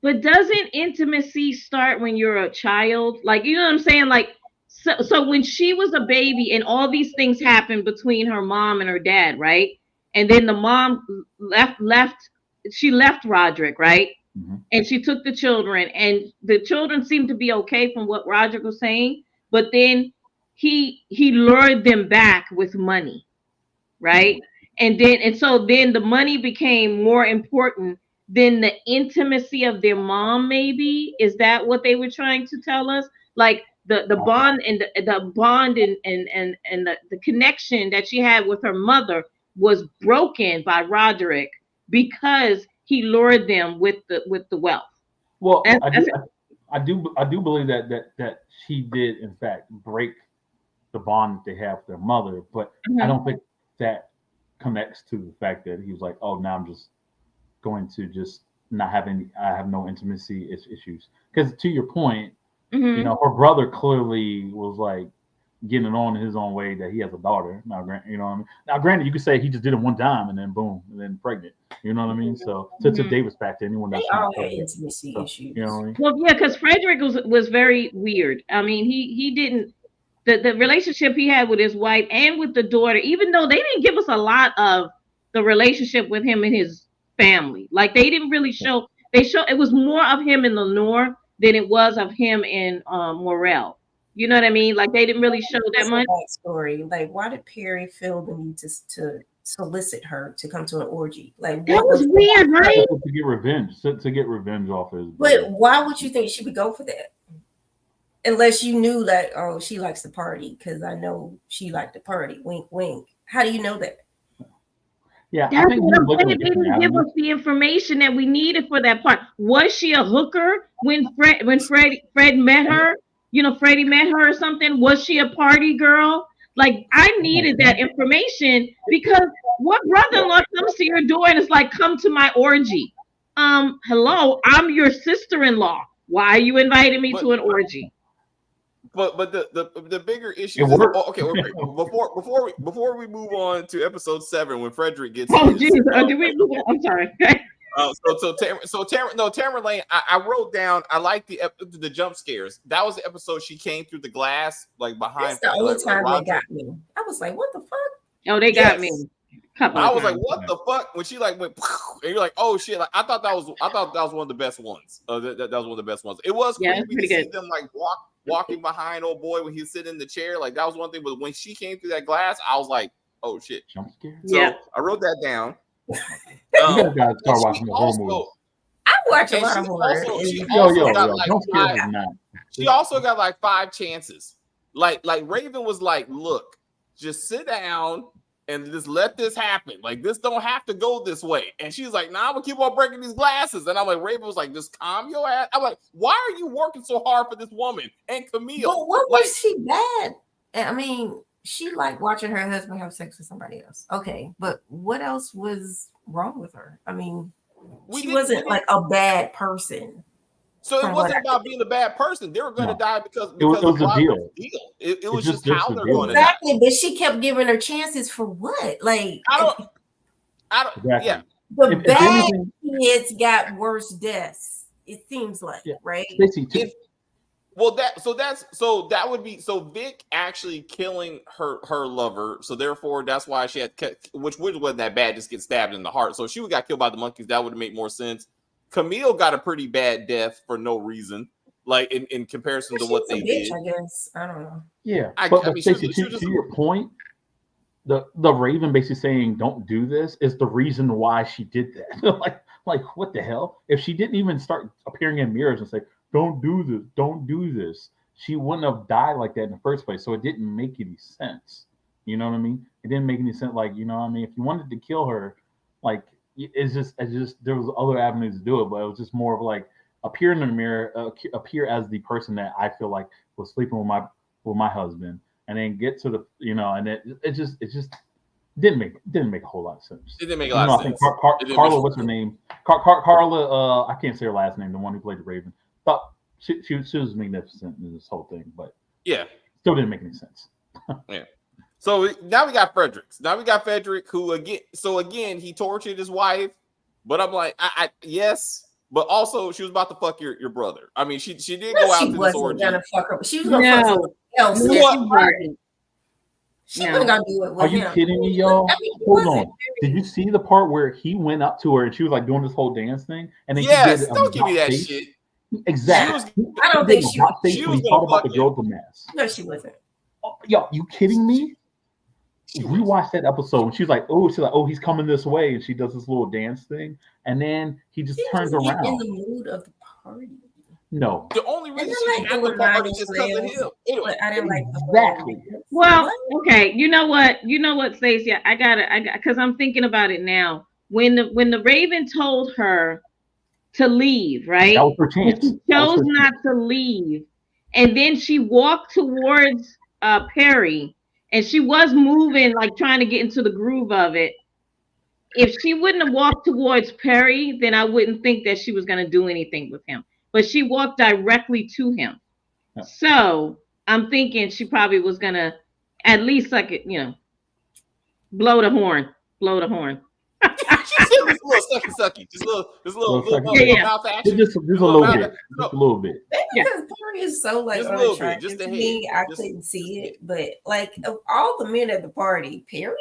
But doesn't intimacy start when you're a child? Like, you know what I'm saying? Like, so when she was a baby and all these things happened between her mom and her dad, right? And then the mom left Roderick, right? Mm-hmm. And she took the children, and the children seemed to be okay from what Roderick was saying, but then he lured them back with money, right? And so then the money became more important than the intimacy of their mom. Maybe is that what they were trying to tell us? Like the bond and the bond and the connection that she had with her mother was broken by Roderick because he lured them with the wealth. Well, I do believe that she did in fact break the bond that they have with their mother, but I don't think that connects to the fact that he was like, oh, now I'm just going to just not have any. I have no intimacy issues. Because to your point, you know, her brother clearly was like getting it on in his own way that he has a daughter. Now, you know what I mean? Now, granted, you could say he just did it one time and then boom, and then pregnant. You know what I mean? So to David's back to anyone that's all had intimacy issues. You know what I mean? Well, yeah, because Frederick was very weird. I mean, he didn't the relationship he had with his wife and with the daughter, even though they didn't give us a lot of the relationship with him and his family. Like they didn't really show. It was more of him in Lenore than it was of him in Morel. You know what I mean? Like they didn't really show that much. Story. Like, why did Perry feel the need to solicit her to come to an orgy? Like that was weird, right? To get revenge, to get revenge off his. But why would you think she would go for that? Unless you knew that, oh, she likes to party, because I know she liked to party. Wink, wink. How do you know that? Yeah, that's what I'm saying. They didn't give us the information that we needed for that part. Was she a hooker when Fred met her? You know, Freddie met her or something. Was she a party girl? Like I needed that information because what brother-in-law comes to your door and is like, "Come to my orgy." Hello, I'm your sister-in-law. Why are you inviting me to an orgy? But the bigger issue is before we move on to episode 7 when Frederick gets did we move on? I'm sorry. Tamara Lane, I wrote down, I like the jump scares. That was the episode she came through the glass like behind. That's the only time they got me. I was like, what the fuck? Oh, they got me. Couple I of was like, times. what the fuck? When she like went, and you're like, oh shit! Like I thought that was one of the best ones. That was one of the best ones. It was Yeah, it's creepy to pretty see good. them like walking behind old boy when he's sitting in the chair. Like that was one thing. But when she came through that glass, I was like, oh shit! Jump scare. So Yeah. I wrote that down. You guys gotta And start she watching the horror movies. also, I watch a and lot she of horror. also, she and- also got like Jump scares five, is not. she also got like 5 chances. Like Raven was like, look, just sit down and just let this happen. Like this don't have to go this way. And she's like, nah, I'm gonna keep on breaking these glasses. And I'm like, Raven was like, just calm your ass. I'm like, why are you working so hard for this woman and Camille? But what Like, was she bad? I mean, she liked watching her husband have sex with somebody else. Okay, but what else was wrong with her? I mean, she wasn't like a bad person. So it wasn't about being a bad person. They were going to die because it was of a Roderick's deal. It was just just how a they're deal. going to die. Exactly, but she kept giving her chances for what? Like I don't. Exactly. Yeah. the If bad anything- kids got worse deaths. It seems like, Yeah. right? Stacey, too. That would be Vic actually killing her lover. So therefore, that's why she had which wasn't that bad. Just get stabbed in the heart. So if she would got killed by the monkeys, that would have made more sense. Camille got a pretty bad death for no reason, like in comparison to what they did. I guess I don't know. Yeah, I but mean, Stacey, she was to just- your point, the Raven basically saying don't do this is the reason why she did that. like what the hell? If she didn't even start appearing in mirrors and say don't do this, she wouldn't have died like that in the first place. So it didn't make any sense. You know what I mean? It didn't make any sense. Like, you know what I mean? If you wanted to kill her, like it's just there was other avenues to do it, but it was just more of like appear in the mirror, appear as the person that I feel like was sleeping with my husband, and then get to the and it just didn't make a whole lot of sense. It didn't make a lot of sense. I think Carla, what's her name? Carla, I can't say her last name. The one who played the Raven. Thought she was magnificent in this whole thing, but yeah, still didn't make any sense. Yeah. So now we got Fredericks. Now we got Frederick, who again he tortured his wife, but I'm like, I yes, but also she was about to fuck your brother. I mean, she did go out to this orgy. Gonna fuck her. She was gonna fuck somebody else. No, Yeah, she wasn't. she wasn't gonna do it with Are you him. kidding me, y'all? I mean, he Hold wasn't on. Did you see the part where he went up to her and she was like doing this whole dance thing? And then Yes, he did don't give me that face? shit. Exactly. I don't think she was talked gonna about the fuck girl with the mask. No, she wasn't. Oh, yo, you kidding me? Rewatch that episode and she's like, oh, he's coming this way, and she does this little dance thing, and then he just turns around. In the mood of the party. No. The only reason I she didn't at like the the party little is because of nails. him. Anyway, But I didn't like the Exactly. Well, okay. You know what, Stacey? I got because I'm thinking about it now. When the Raven told her to leave, right? That was her chance. She chose not to leave, and then she walked towards Perry, and she was moving, like trying to get into the groove of it. If she wouldn't have walked towards Perry, then I wouldn't think that she was going to do anything with him. But she walked directly to him. Yeah. So I'm thinking she probably was going to at least blow the horn. Blow the horn. she said this little sucky. Just little Yeah. mouth action. Just a little bit. Just a little bit. Because Perry is so like Just a little bit, unattractive just a to head. me. I Just- couldn't see it, but like of all the men at the party, Perry.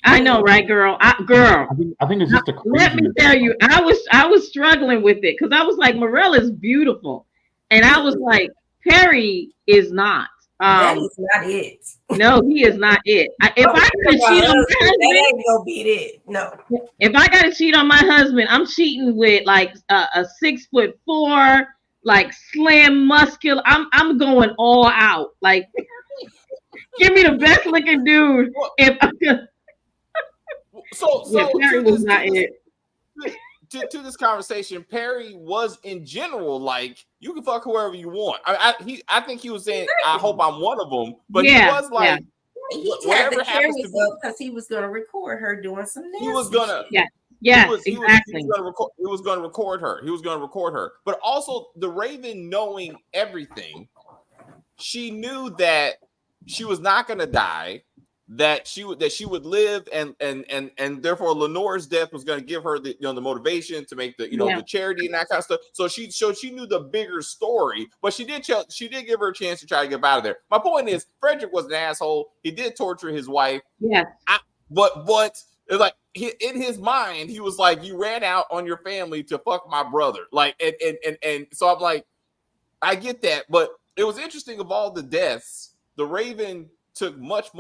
I know, right, girl? Girl. I think it's just a Let me tell you, I was struggling with it because I was like, Morel is beautiful, and I was like, Perry is not. That is not it. No, he is not it. If I got to cheat on my that husband, ain't gonna beat it. No. if I got to cheat on my husband, I'm cheating with like a 6'4", like slim, muscular. I'm going all out. Like, give me the best looking dude. If Perry was not it. To this conversation, Perry was in general like you can fuck whoever you want. I think he was saying I hope I'm one of them, but he was like He had whatever the happens to cameras be, up because he was gonna record her doing some nasty he was gonna shit. Exactly. He was going to record her. He was going to record her. But also the Raven, knowing everything, she knew that she was not going to die, that she would live, and therefore Lenore's death was going to give her the the motivation to make the the charity and that kind of stuff. So she knew the bigger story, but she did give her a chance to try to get out of there. My point is, Frederick was an asshole. He did torture his wife. Yeah. But It's like in his mind, he was like, "You ran out on your family to fuck my brother." Like, and so I'm like, I get that, but it was interesting. Of all the deaths, the Raven took much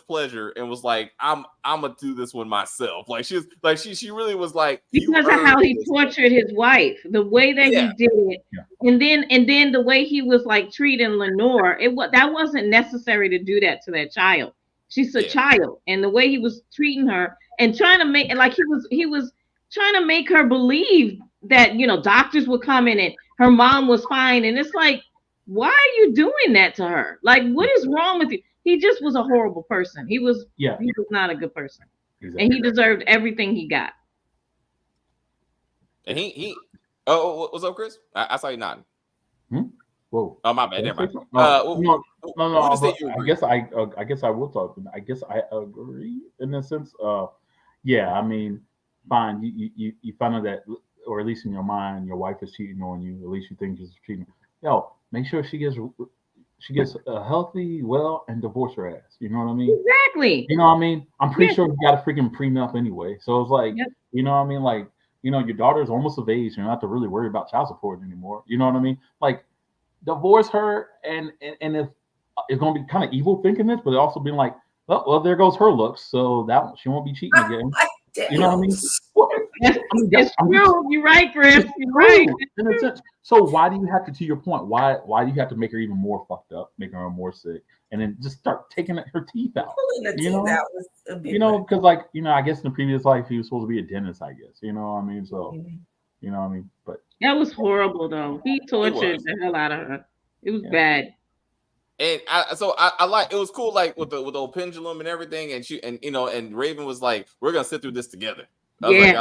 pleasure and was like, I'm gonna do this one myself. Like she really was like, you because of how he tortured his wife, the way that he did it, and then the way he was like treating Lenore, that wasn't necessary to do that to that child. She's a child, and the way he was treating her and trying to make like he was trying to make her believe that doctors would come in and her mom was fine, and it's like, why are you doing that to her? Like, what is wrong with you? He just was a horrible person. He was not a good person. Exactly. And he deserved everything he got. And he what's up, Chris? I saw you nodding. Whoa. Oh, my bad. Never mind. No. I guess I will talk. I guess I agree in a sense. Yeah, I mean, fine. You find out that, or at least in your mind, your wife is cheating on you. At least you think she's cheating. Yo, make sure she gets a healthy, well, and divorce her ass. You know what I mean? Exactly. You know what I mean? I'm pretty sure you got a freaking prenup anyway. So it's like, you know what I mean? Like, your daughter's almost of age. You don't have to really worry about child support anymore. You know what I mean? Like, divorce her, and if it's gonna be kind of evil thinking this, but it also being like, well, there goes her looks. So that she won't be cheating again. You know what I mean? It's true. You're right, Chris. You're right. In a sense. So why do you have to your point, why do you have to make her even more fucked up, making her more sick, and then just start taking her teeth out? Because like, I guess in the previous life he was supposed to be a dentist, I guess. You know what I mean? So you know what I mean? But that was horrible though. He tortured the hell out of her. It was bad. And I like, it was cool, like with the old pendulum and everything, and Raven was like, we're gonna sit through this together. I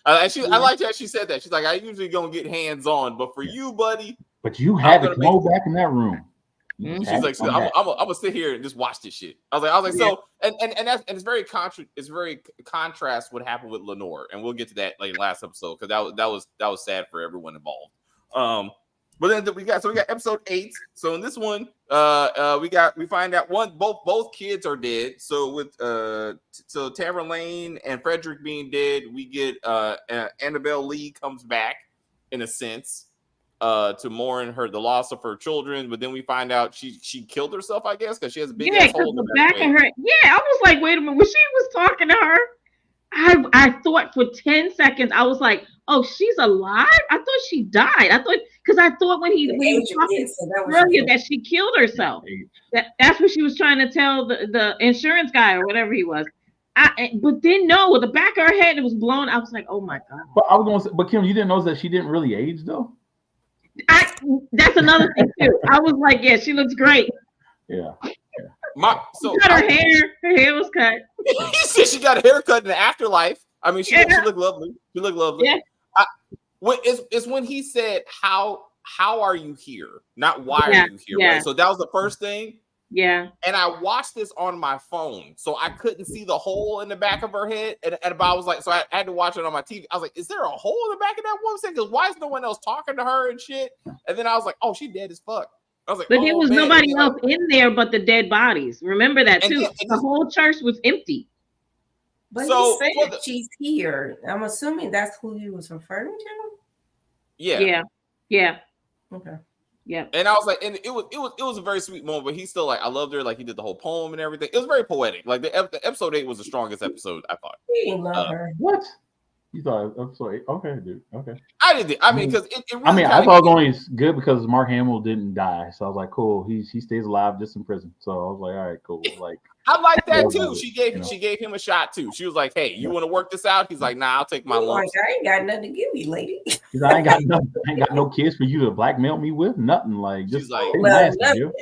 liked how she said that. She's like, I usually don't get hands on, but for you, buddy. But you had to go back in that room. She's like, I'm gonna sit here and just watch this shit. I was like, so, and it's very contrast what happened with Lenore, and we'll get to that like last episode because that was sad for everyone involved. But then we got episode 8. So in this one, we find out both kids are dead. So with so Tamara Lane and Frederick being dead, we get Annabelle Lee comes back in a sense to mourn the loss of her children. But then we find out she killed herself, I guess, because she has a big ass hole in the back of her. Yeah, I was like, wait a minute, when she was talking to her, I thought for 10 seconds, I was like, oh, she's alive? I thought she died. Because I thought when he was talking earlier that she killed herself. That's what she was trying to tell the insurance guy or whatever he was. But then no, with the back of her head, it was blown. I was like, oh my God. But I was going to say, but Kim, you didn't know that she didn't really age though? That's another thing too. I was like, yeah, she looks great. Yeah. She got her hair was cut. You said she got a haircut in the afterlife. I mean, she looked lovely. She looked lovely. Yeah. It's when he said, how are you here? Not why are you here? Yeah. Right? So that was the first thing. Yeah. And I watched this on my phone, so I couldn't see the hole in the back of her head. And I was like, so I had to watch it on my TV. I was like, is there a hole in the back of that woman's head? Because why is no one else talking to her and shit? And then I was like, oh, she dead as fuck. I was like, but there was nobody else in there but the dead bodies. Remember that too. The whole church was empty. But he said she's here. I'm assuming that's who he was referring to. Yeah. Okay. Yeah. And I was like, and it was a very sweet moment, but he's still like, I loved her. Like he did the whole poem and everything. It was very poetic. Like the episode 8 was the strongest episode, I thought. He didn't love her. What? You thought episode 8? Okay, dude. Okay. I did. I mean, because it really I thought it was only good because Mark Hamill didn't die. So I was like, cool. He stays alive just in prison. So I was like, all right, cool. Like I like that too. She gave him a shot too. She was like, hey, you want to work this out? He's like, nah, I'll take my lunch. I ain't got nothing to give you, lady. I ain't got nothing. I ain't got no kids for you to blackmail me with. Nothing. Like just like nothing.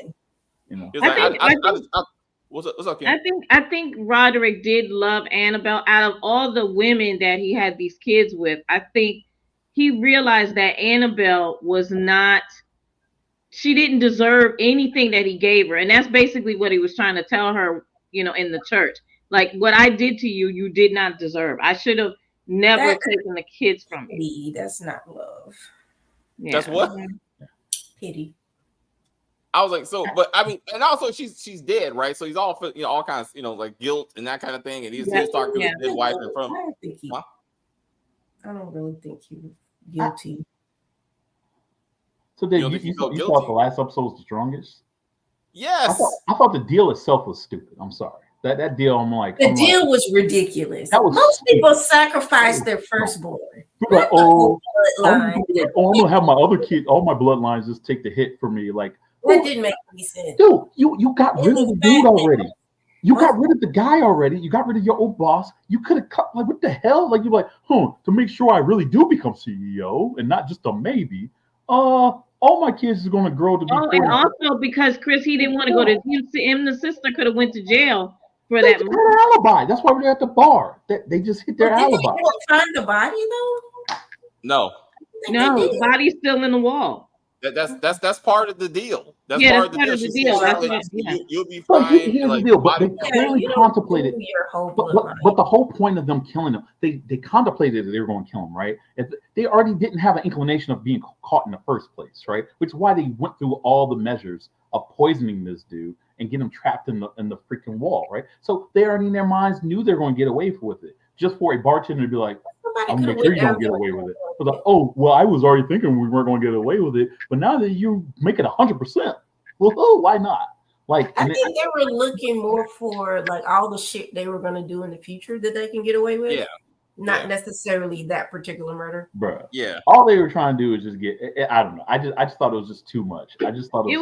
What's up, Kim? I think Roderick did love Annabelle. Out of all the women that he had these kids with, I think he realized that Annabelle was not. She didn't deserve anything that he gave her, and that's basically what he was trying to tell her. In the church, like what I did to you, you did not deserve. I should have never taken the kids from you. That's not love. Yeah. That's what? Pity. I was like, so, but I mean, and also she's dead, right? So he's all for, all kinds, like guilt and that kind of thing. And he was talking to his dead wife in front. I don't really think he was guilty. So Dave, you thought the last episode was the strongest? Yes. I thought the deal itself was stupid. I'm sorry. That deal, the deal was ridiculous. Most people sacrifice their firstborn. Like, I'm gonna have my other kid, all my bloodlines just take the hit for me. Like, that didn't make any sense. Dude, you got rid of the dude already. You got rid of the guy already. You got rid of your old boss. You could have cut, like, what the hell? Like, you're like, to make sure I really do become CEO and not just a maybe. All my kids are going to grow to be. And also because Chris, he didn't want to go to him and the sister could have went to jail for that. Alibi. That's why we're at the bar. They just hit their alibi. Did they find the body though? No, the body's still in the wall. That's part of the deal. That's part of the deal. You'll be fine. Here's the deal. But they clearly contemplated. But the whole point of them killing him, they contemplated that they were going to kill him, right? They already didn't have an inclination of being caught in the first place, right? Which is why they went through all the measures of poisoning this dude and get him trapped in the freaking wall, right? So they already in their minds knew they were going to get away with it. Just for a bartender to be like, I'm going to make sure you don't get away with it. I was like, oh, well, I was already thinking we weren't going to get away with it, but now that you make it 100%, well, why not? Like, I think they were looking more for like all the shit they were going to do in the future that they can get away with. Yeah. Not necessarily that particular murder. Bruh. Yeah. All they were trying to do was just get, I don't know. I just thought it was just too much. I just thought it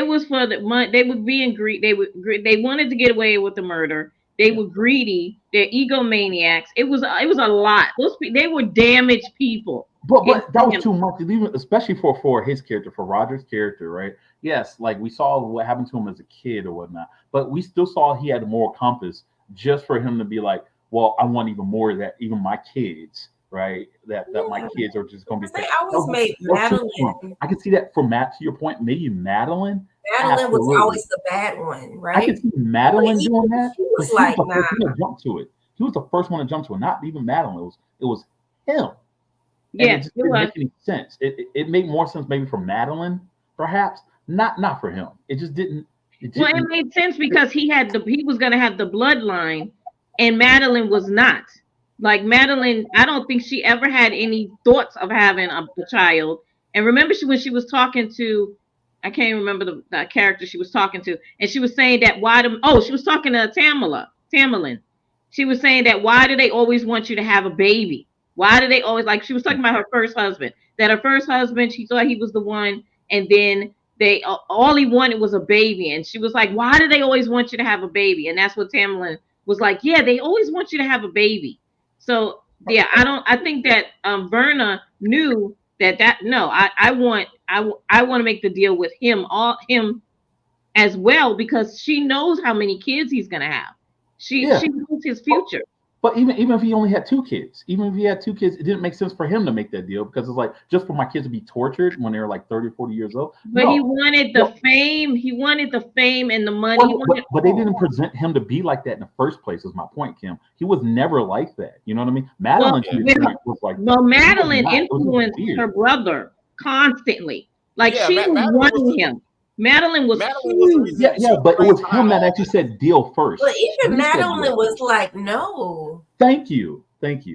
was for the money. They were being greedy. They wanted to get away with the murder. They were greedy. They're egomaniacs. It was a lot. They were damaged people. But that was too much, even especially for his character, for Roger's character, right? Yes, like we saw what happened to him as a kid or whatnot, but we still saw he had a moral compass just for him to be like, well, I want even more of that, even my kids, right? That my kids are just going to be. They always made Madeline. I can see that for Matt. To your point, maybe Madeline. Madeline was always the bad one, right? I can see Madeline doing that. He was like, nah. To jump to it. He was the first one to jump to it. Not even Madeline. It was him. Yeah, it didn't make any sense. It made more sense maybe for Madeline, perhaps not for him. It just didn't. It made sense because he was going to have the bloodline, and Madeline was not. Like Madeline, I don't think she ever had any thoughts of having a child. And remember, when she was talking to, I can't remember the character she was talking to, and she was saying that she was talking to Tamerlane. She was saying that why do they always want you to have a baby? Why do they always, like, she was talking about her first husband, that her first husband, she thought he was the one, and then they all he wanted was a baby. And she was like, why do they always want you to have a baby? And that's what Tamerlane was like, yeah, they always want you to have a baby. So yeah, I think that Verna knew I want to make the deal with him as well, because she knows how many kids he's gonna have. She knows his future. But even if he only had 2 kids, it didn't make sense for him to make that deal, because it's like, just for my kids to be tortured when they were like 30, 40 years old. But he wanted the fame. He wanted the fame and the money. But they didn't present him to be like that in the first place, is my point, Kim. He was never like that. You know what I mean? Madeline was like. Well, Madeline influenced her brother constantly. Like she was wanting him. Madeline was but it was him that actually said deal first. But even Madeline was like, no. Thank you.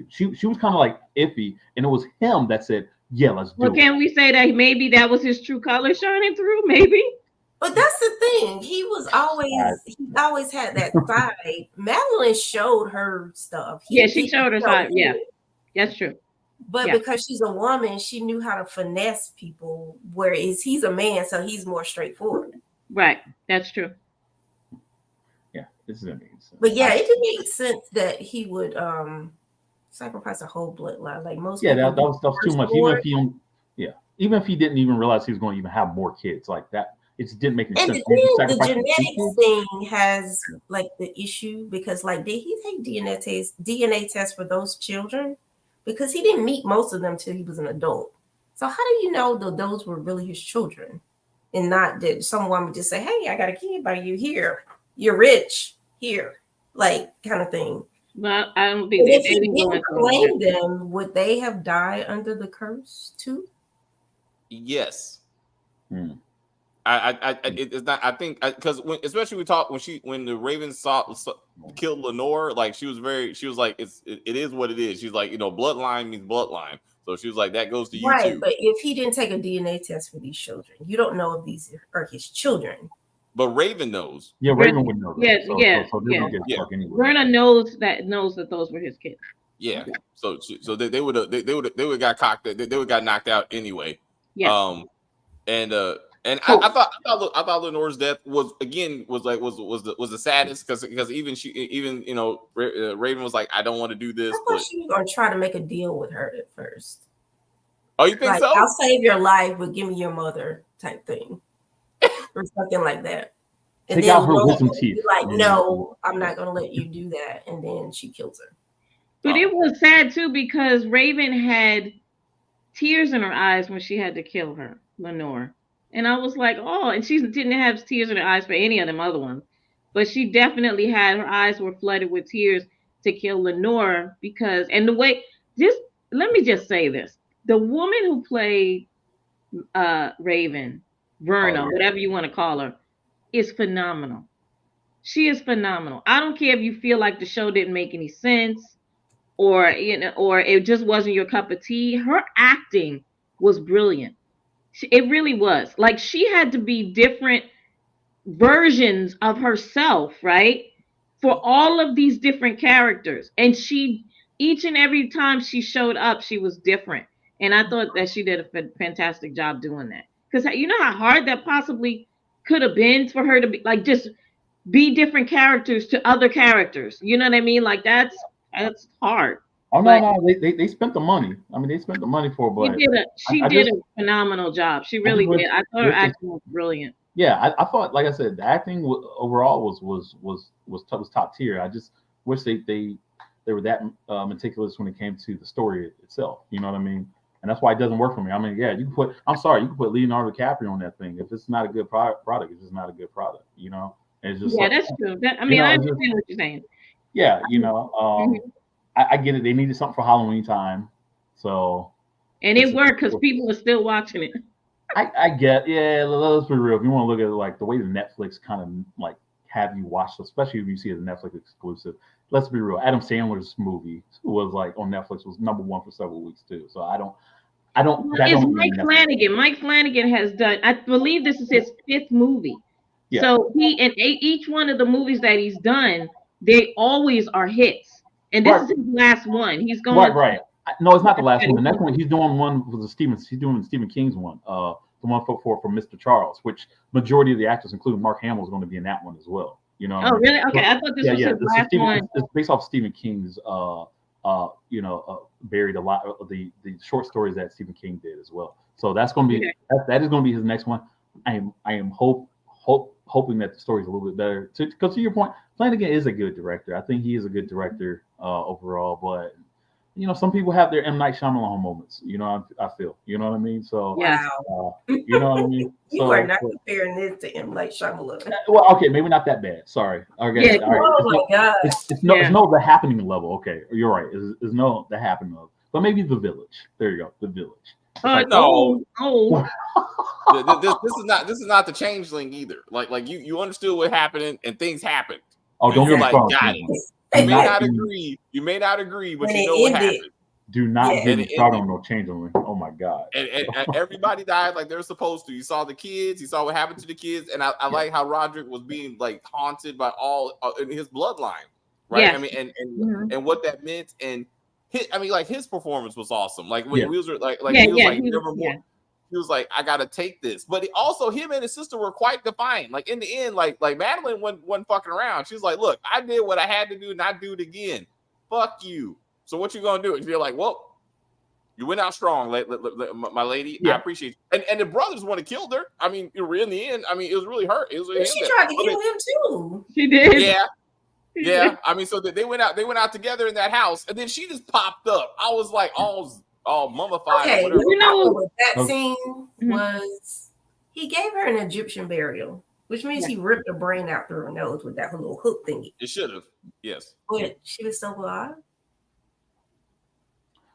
She was kind of like iffy, and it was him that said, yeah, let's do it. Well, can we say that maybe that was his true color shining through? Maybe. But that's the thing. He always had that side. Madeline showed her stuff. She showed her side. Yeah, that's true. But because she's a woman, she knew how to finesse people, whereas he's a man, so he's more straightforward. Right. That's true. Yeah, this is amazing. But yeah, it didn't make sense that he would sacrifice a whole bloodline. Like most people. Yeah, that was too much. Even if he didn't even realize he was going to even have more kids like that, it just didn't make any sense. And the genetics thing has like the issue, because like, did he take DNA tests for those children? Because he didn't meet most of them till he was an adult. So how do you know that those were really his children, and not that someone would just say, hey, I got a kid by you here. You're rich here, like kind of thing. Well, I don't think if he didn't claim them, would they have died under the curse too? Yes. It's not. I think because especially when the Ravens killed Lenore, like she was like it is what it is. She's like, bloodline means bloodline, so she was like that goes to you Right, too. but if he didn't take a DNA test for these children, you don't know if these are his children. But Raven knows. Yeah, Raven would know. Yeah, so yeah. Anyway. Verna knows that those were his kids. Yeah, so they would have got cocked. They would got knocked out anyway. Yeah. And I thought Lenore's death was the saddest because even Raven was like, I don't want to do this. I thought she was gonna try to make a deal with her at first. Oh, you think so? I'll save your life, but give me your mother type thing, or something like that. And take out her wisdom teeth. Like, no, I'm not gonna let you do that. And then she kills her. But it was sad too because Raven had tears in her eyes when she had to kill her, Lenore. And I was like, oh, and she didn't have tears in her eyes for any of them other ones. But she definitely had, her eyes were flooded with tears to kill Lenore because, and the way, let me just say this. The woman who played Raven, Verna, whatever you want to call her, is phenomenal. She is phenomenal. I don't care if you feel like the show didn't make any sense or it just wasn't your cup of tea. Her acting was brilliant. It really was. Like, she had to be different versions of herself, right? For all of these different characters. And each and every time she showed up, she was different. And I thought that she did a fantastic job doing that. Because you know how hard that possibly could have been for her to be like, just be different characters to other characters. You know what I mean? Like that's hard. Oh no, they spent the money. I mean, they spent the money for it, but she did a phenomenal job. She really did. I thought her acting was brilliant. Yeah, I thought, like I said, the acting overall was top tier. I just wish they were that meticulous when it came to the story itself. You know what I mean? And that's why it doesn't work for me. I mean, yeah, you can put Leonardo DiCaprio on that thing. If it's not a good product, it's just not a good product. You know, and it's just that's true. I understand what you're saying. Yeah, I get it. They needed something for Halloween time, so. And it worked because people are still watching it. I get, yeah. Let's be real. If you want to look at it, like the way the Netflix kind of like have you watch, especially if you see it as a Netflix exclusive. Let's be real. Adam Sandler's movie was like on Netflix was #1 for several weeks too. So I don't. It's Mike Flanagan. Mike Flanagan has done. I believe this is his 5th movie. Yeah. So each one of the movies that he's done, they always are hits. And this is his last one. He's going right. No, it's not the last one. The next one, he's doing one with he's doing Stephen King's one. The one for Mr. Charles, which majority of the actors, including Mark Hamill, is going to be in that one as well. You know. Oh, really? Okay, I thought this was his last one. It's based off Stephen King's. Buried a lot of the short stories that Stephen King did as well. So that's going to be that is going to be his next one. I am hoping that the story is a little bit better. Because to your point, Flanagan is a good director. I think he is a good director overall. But some people have their M. Night Shyamalan moments. I feel. You know what I mean? So you know what I mean. You are not comparing this to M. Night Shyamalan. Well, okay, maybe not that bad. Sorry. Okay. Yeah. All right. Oh my God. It's no The Happening level. Okay, you're right. It's no The Happening level. But maybe The Village. There you go. The Village. No. This is not The Changeling either. Like you understood what happened and things happened. Oh, don't get got it. You may not agree, but you know what happened. Do not get me started on no Changeling. Oh my God. And everybody died like they're supposed to. You saw the kids. You saw what happened to the kids. And I like how Roderick was being like haunted by all in his bloodline, right? Yes. I mean, and what that meant. And his performance was awesome. Like when he was he was like, I gotta take this. But him and his sister were quite defiant. Like in the end, like Madeline wasn't fucking around. She was like, look, I did what I had to do, and I do it again. Fuck you. So what you gonna do? And you're like, well, you went out strong, my lady. Yeah. I appreciate you. And the brothers want to kill her. I mean, in the end, I mean, it was really hurt. It was she tried to kill him too. She did. Yeah. Yeah. I mean, so they went out together in that house, and then she just popped up. I was like, all mummified. Okay, what that scene was, he gave her an Egyptian burial, which means he ripped her brain out through her nose with that little hook thingy. It should have, yes. But she was still alive.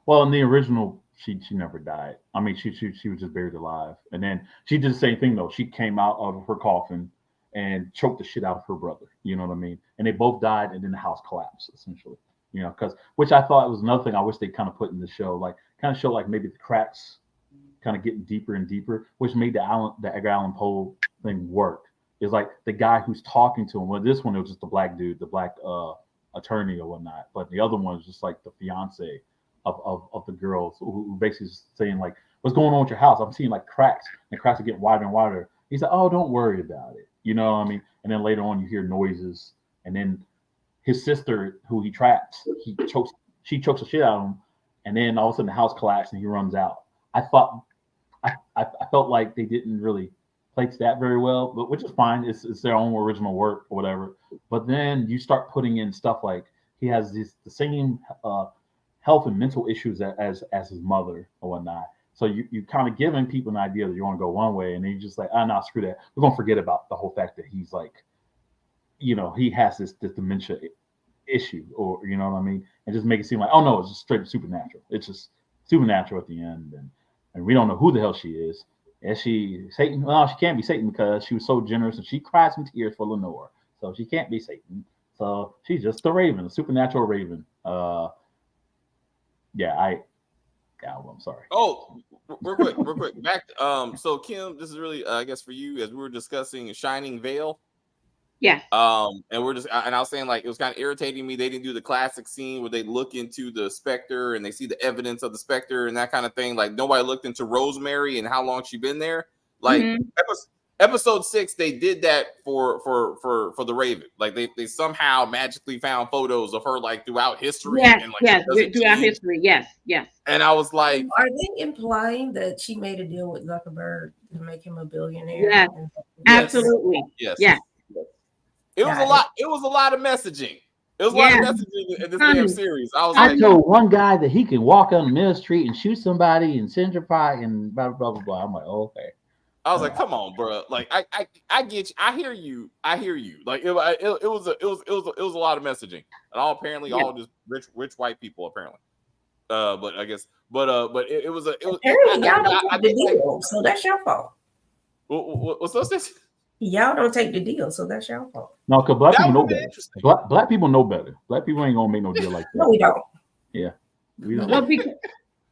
Well, in the original she never died. I mean, she was just buried alive. And then she did the same thing though. She came out of her coffin and choked the shit out of her brother. You know what I mean? And they both died, and then the house collapsed essentially. You know, because which I thought was another thing I wish they kind of put in the show, like kind of show like maybe the cracks kind of getting deeper and deeper, which made the Edgar Allan Poe thing work. Is like the guy who's talking to him. Well, this one it was just the black dude, the black attorney or whatnot, but the other one was just like the fiance of the girls who basically is saying like, "What's going on with your house? I'm seeing like cracks, and cracks are getting wider and wider." He's like, "Oh, don't worry about it." You know what I mean? And then later on, you hear noises, and then his sister, who he traps, she chokes the shit out of him, and then all of a sudden the house collapses and he runs out. I felt like they didn't really play to that very well, but which is fine. It's their own original work or whatever. But then you start putting in stuff like he has the same health and mental issues as his mother or whatnot. So you kind of giving people an idea that you want to go one way, and then you just like, nah, screw that. We're gonna forget about the whole fact that he's like, you know, he has this dementia issue, or you know what I mean, and just make it seem like, oh no, it's just straight supernatural. It's just supernatural at the end, and we don't know who the hell she is. Is she Satan? Well, she can't be Satan because she was so generous and she cried some tears for Lenore, so she can't be Satan. So she's just the Raven, a supernatural Raven. I'm sorry. Oh, real quick. Back. So Kim, this is really, I guess, for you, as we were discussing Shining Veil. Yes. And I was saying like it was kind of irritating me. They didn't do the classic scene where they look into the specter and they see the evidence of the specter and that kind of thing. Like nobody looked into Rosemary and how long she been there. Like episode 6, they did that for the Raven. Like they somehow magically found photos of her like throughout history. Yes, and, like, yes, throughout history. Yes. And I was like, are they implying that she made a deal with Zuckerberg to make him a billionaire? Yes, absolutely. Yes. It was Got a lot. It was a lot of messaging. It was a lot of messaging in this damn series. I told one guy that he can walk on Mill Street and shoot somebody and centrify and blah blah blah blah. I'm like, okay. I was like, come on, bro. Like, I get you. I hear you. Like, it was a lot of messaging, and all just rich white people apparently. But I guess, but it was apparently y'all don't take the deal, so that's your fault. What's this? Y'all don't take the deal, so that's your fault. No, because black people know better. Black people know better. Black people ain't gonna make no deal like that. No, we don't. Yeah, we don't. Well,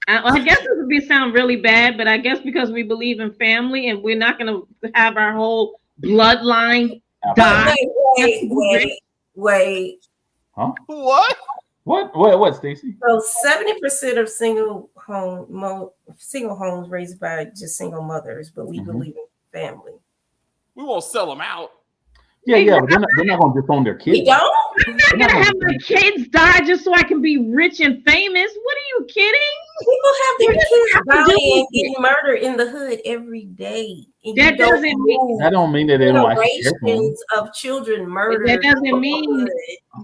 I guess this would sound really bad, but I guess because we believe in family and we're not going to have our whole bloodline die. Wait. Huh? What? What, Stacey? So 70% of single homes raised by just single mothers, but we believe in family. We won't sell them out. Yeah, but they're not going to disown their kids. We don't? I'm not going to have my kids die just so I can be rich and famous. What are you kidding? People have their kids dying and getting murdered in the hood every day. That don't mean that they don't actually care for them. Of children murdered. That doesn't mean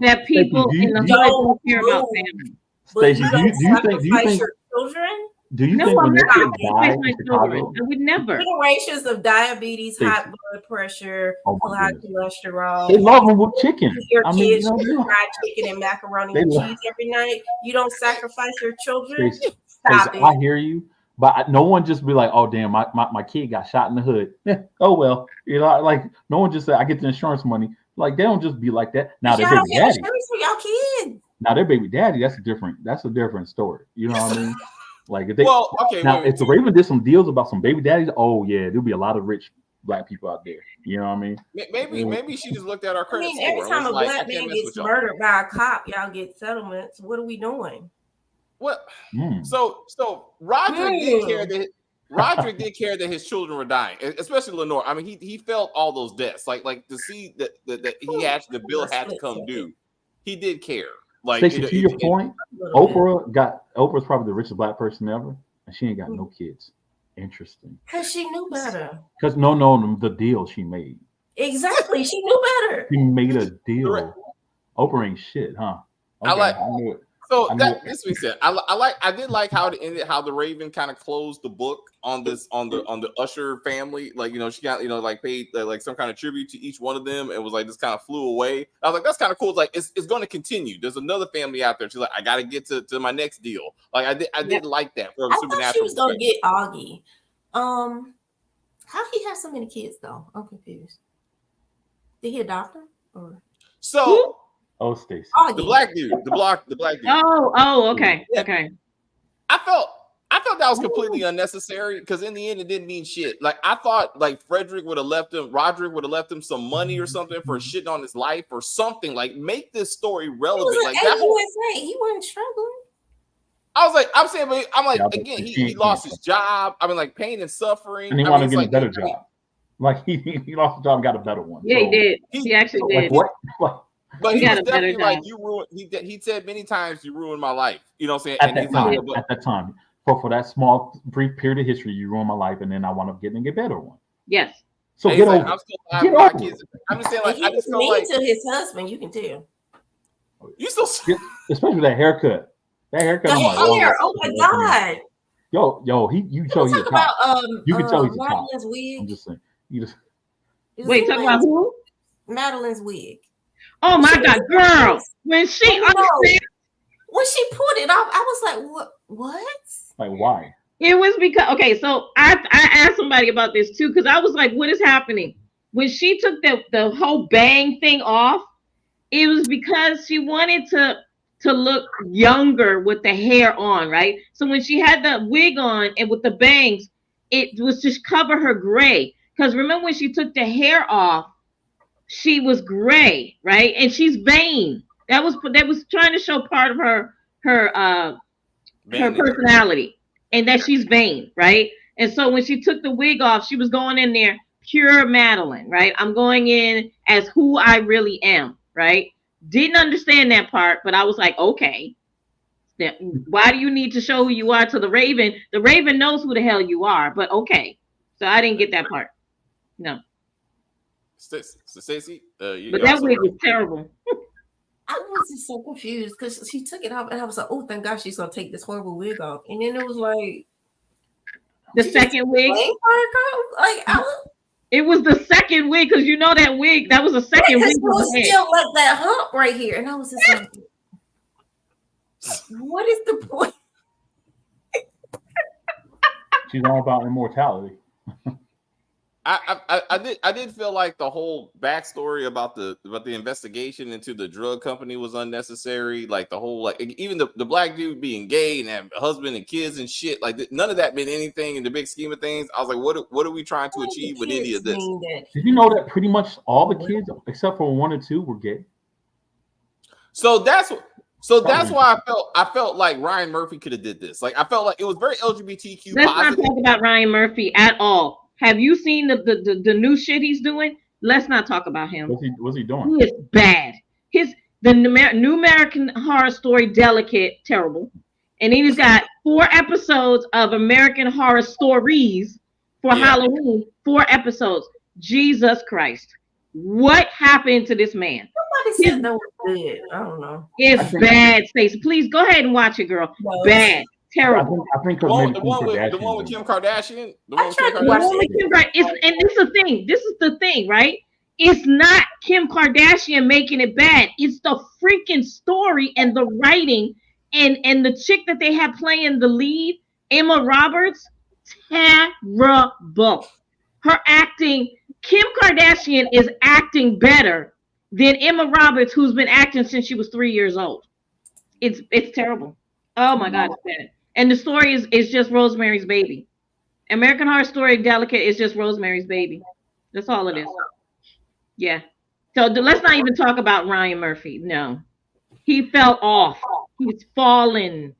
that people in the hood don't care about family. Stacey, do you think your children? Do you think when their kids die in Chicago? I would never. Generations of diabetes, high blood pressure, high cholesterol. They love them with chicken. Your kids fried chicken and macaroni and cheese every night. You don't sacrifice your children. Stop it. I hear you, but no one just be like, "Oh damn, my kid got shot in the hood." Oh well, you know, like no one just said, "I get the insurance money." Like they don't just be like that. Now their baby daddy. For y'all kids. Now their baby daddy. That's a different story. You know what I mean? Like if they if the Raven did some deals about some baby daddies, oh yeah, there'll be a lot of rich black people out there. You know what I mean? Maybe she just looked at our credit score. Every time a black man gets murdered by a cop, y'all get settlements. What are we doing? What? So Roderick did care that his children were dying, especially Lenore. I mean, he felt all those deaths. Like to see that the bill had to come due. He did care. Like to your point, Oprah's probably the richest black person ever, and she ain't got no kids. Interesting. Because she knew better. Because the deal she made. Exactly, she knew better. She made a deal. Oprah ain't shit, huh? Okay, I knew it. So that this we said. I did like how it ended, how the Raven kind of closed the book on this on the Usher family. Like, you know, she got, you know, like paid like some kind of tribute to each one of them, and was like, this kind of flew away. I was like, that's kind of cool. It's like it's going to continue. There's another family out there. She's like, I got to get to my next deal. Like I did like that from I Supernatural. thought she was gonna get Augie. How he have so many kids though? I'm confused. Did he adopt them? Or So Oh, Stacey. the black dude, the black dude. Oh, okay, Yeah. okay. I felt that was completely unnecessary because in the end it didn't mean shit. Like I thought like Roderick would have left him some money or something for shitting on his life or something. Like make this story relevant. he was Like an that whole, USA. He wasn't struggling. I was like, I'm saying, but I'm like, Yeah, but again, he he can't lost cancel. his job. I mean, like pain and suffering. And he I wanted mean, to it's get a like, better job. Like he lost the job and got a better one. Yeah, So, he did. He actually Like did. what? Like, but He he got was a better definitely like, job. you ruined. He said many times, you ruined my life. You know what I'm saying? at And that he's like, time, yeah, but at that time, for that small brief period of history, you ruined my life, and then I wound up getting a better one. Yes. So and get he's like, over I'm it. still alive Get with my over kids. it. I'm just saying, And like, he I was just felt mean like to his husband. You can tell. you still. Especially that haircut. That haircut. The I'm like, hair. oh, Oh my god. Yo, you show Let's he's a talk top. about You can tell he's a top. Madeline's wig. I'm just saying. You just Wait, talk about who? Madeline's wig. Oh my She God, was girl! nice. When she I know. understand, When she pulled it off, I was like, "What? What?" like why? it was because okay. So I asked somebody about this too because I was like, "What is happening?" When she took the whole bang thing off, it was because she wanted to look younger with the hair on, right? So when she had the wig on and with the bangs, it was just cover her gray. Because remember when she took the hair off, she was gray, right? And she's vain. That was trying to show part of her Vanity. personality and that she's vain, right? And so when she took the wig off, she was going in there pure Madeline, right? I'm going in as who I really am, right? Didn't understand that part, but I was like, okay. Now, why do you need to show who you are to the Raven? The Raven knows who the hell you are, but okay. So I didn't get that part. No. Stacey, But that wig was terrible. I was just so confused because she took it off, and I was like, "Oh, thank God she's gonna take this horrible wig off." And then it was like The second wig. It was the second wig because you know that wig. That was the second wig. It was still like that hump right here, and I was just like, "What is the point?" She's all about immortality. I did feel like the whole backstory about the investigation into the drug company was unnecessary. Like the whole like even the black dude being gay and have a husband and kids and shit. Like none of that meant anything in the big scheme of things. I was like, what are we trying to achieve with any of this? Did you know that pretty much all the kids except for 1 or 2 were gay? So that's why I felt like Ryan Murphy could have did this. Like I felt like it was very LGBTQ. Let's not talk about Ryan Murphy at all. Have you seen the new shit he's doing? Let's not talk about him. What's he doing? He is bad. The new American Horror Story Delicate, terrible. And then he's got 4 episodes of American Horror Stories for Halloween. 4 episodes. Jesus Christ. What happened to this man? Somebody said that was good. I don't know. It's bad, Stacey. Please go ahead and watch it, girl. No. Bad. Terrible. I think the one with Kim Kardashian. And this is the thing. This is the thing, right? It's not Kim Kardashian making it bad. It's the freaking story and the writing and the chick that they had playing the lead, Emma Roberts, terrible. Her acting, Kim Kardashian is acting better than Emma Roberts, who's been acting since she was 3 years old. It's terrible. Oh my God, it's bad. And the story is just Rosemary's Baby. American Horror Story Delicate is just Rosemary's Baby. That's all it is. Yeah. So let's not even talk about Ryan Murphy. No. He fell off. He's fallen.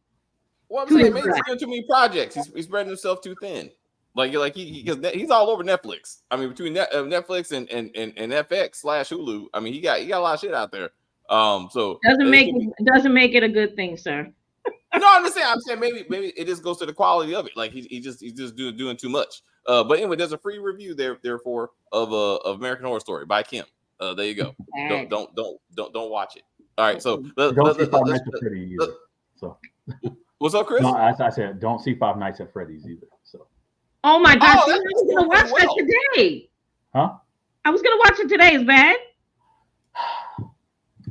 Well, I'm saying he's doing too many projects. He's spreading himself too thin. Like he's all over Netflix. I mean, between Netflix and FX/Hulu. I mean, he got a lot of shit out there. So doesn't make it a good thing, sir. No, I'm saying maybe it just goes to the quality of it. Like he's just doing too much. But anyway, there's a free review therefore of American Horror Story by Kim. There you go. Don't watch it. All right, so So What's up, Chris? no, I said don't see Five Nights at Freddy's either. So Oh my gosh, Oh, I was gonna watch that today. huh? I was gonna watch it today. Is bad.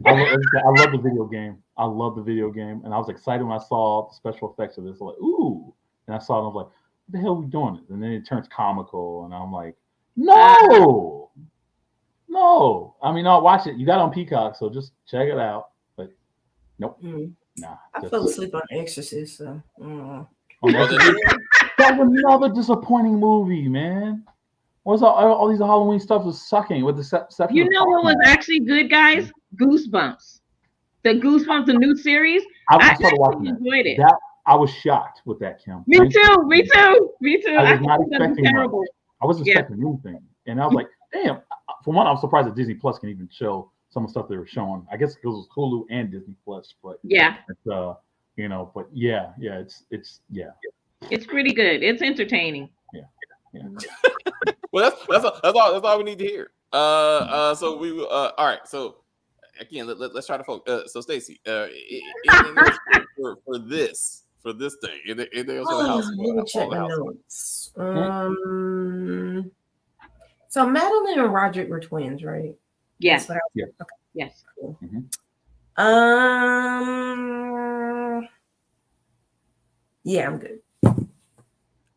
I love the video game. I love the video game, and I was excited when I saw the special effects of this. Like, ooh! And I saw it, and I was like, "What the hell are we doing?" And then it turns comical, and I'm like, "No, no!" I mean, I'll watch it. You got it on Peacock, so just check it out. But nope, nah. I fell asleep on Exorcist, so. That was another disappointing movie, man. What's all these Halloween stuff was sucking with the exception. You know what was actually good, guys? Goosebumps. The Goosebumps, the new series. I actually enjoyed it. I was shocked with that, Kim. Me too. I was not expecting terrible. I wasn't expecting anything, and I was like, "Damn!" For one, I was surprised that Disney Plus can even show some of the stuff they were showing. I guess it was Hulu and Disney Plus, but it's, you know, but yeah, it's pretty good. It's entertaining. Yeah. Well, that's all we need to hear. So we all right. So again, let's try to focus. So Stacey, for this thing, anything else in the house? Let me check my notes. So Madeline and Roderick were twins, right? Yes. Okay. Yes. Cool. Mm-hmm. Yeah, I'm good. All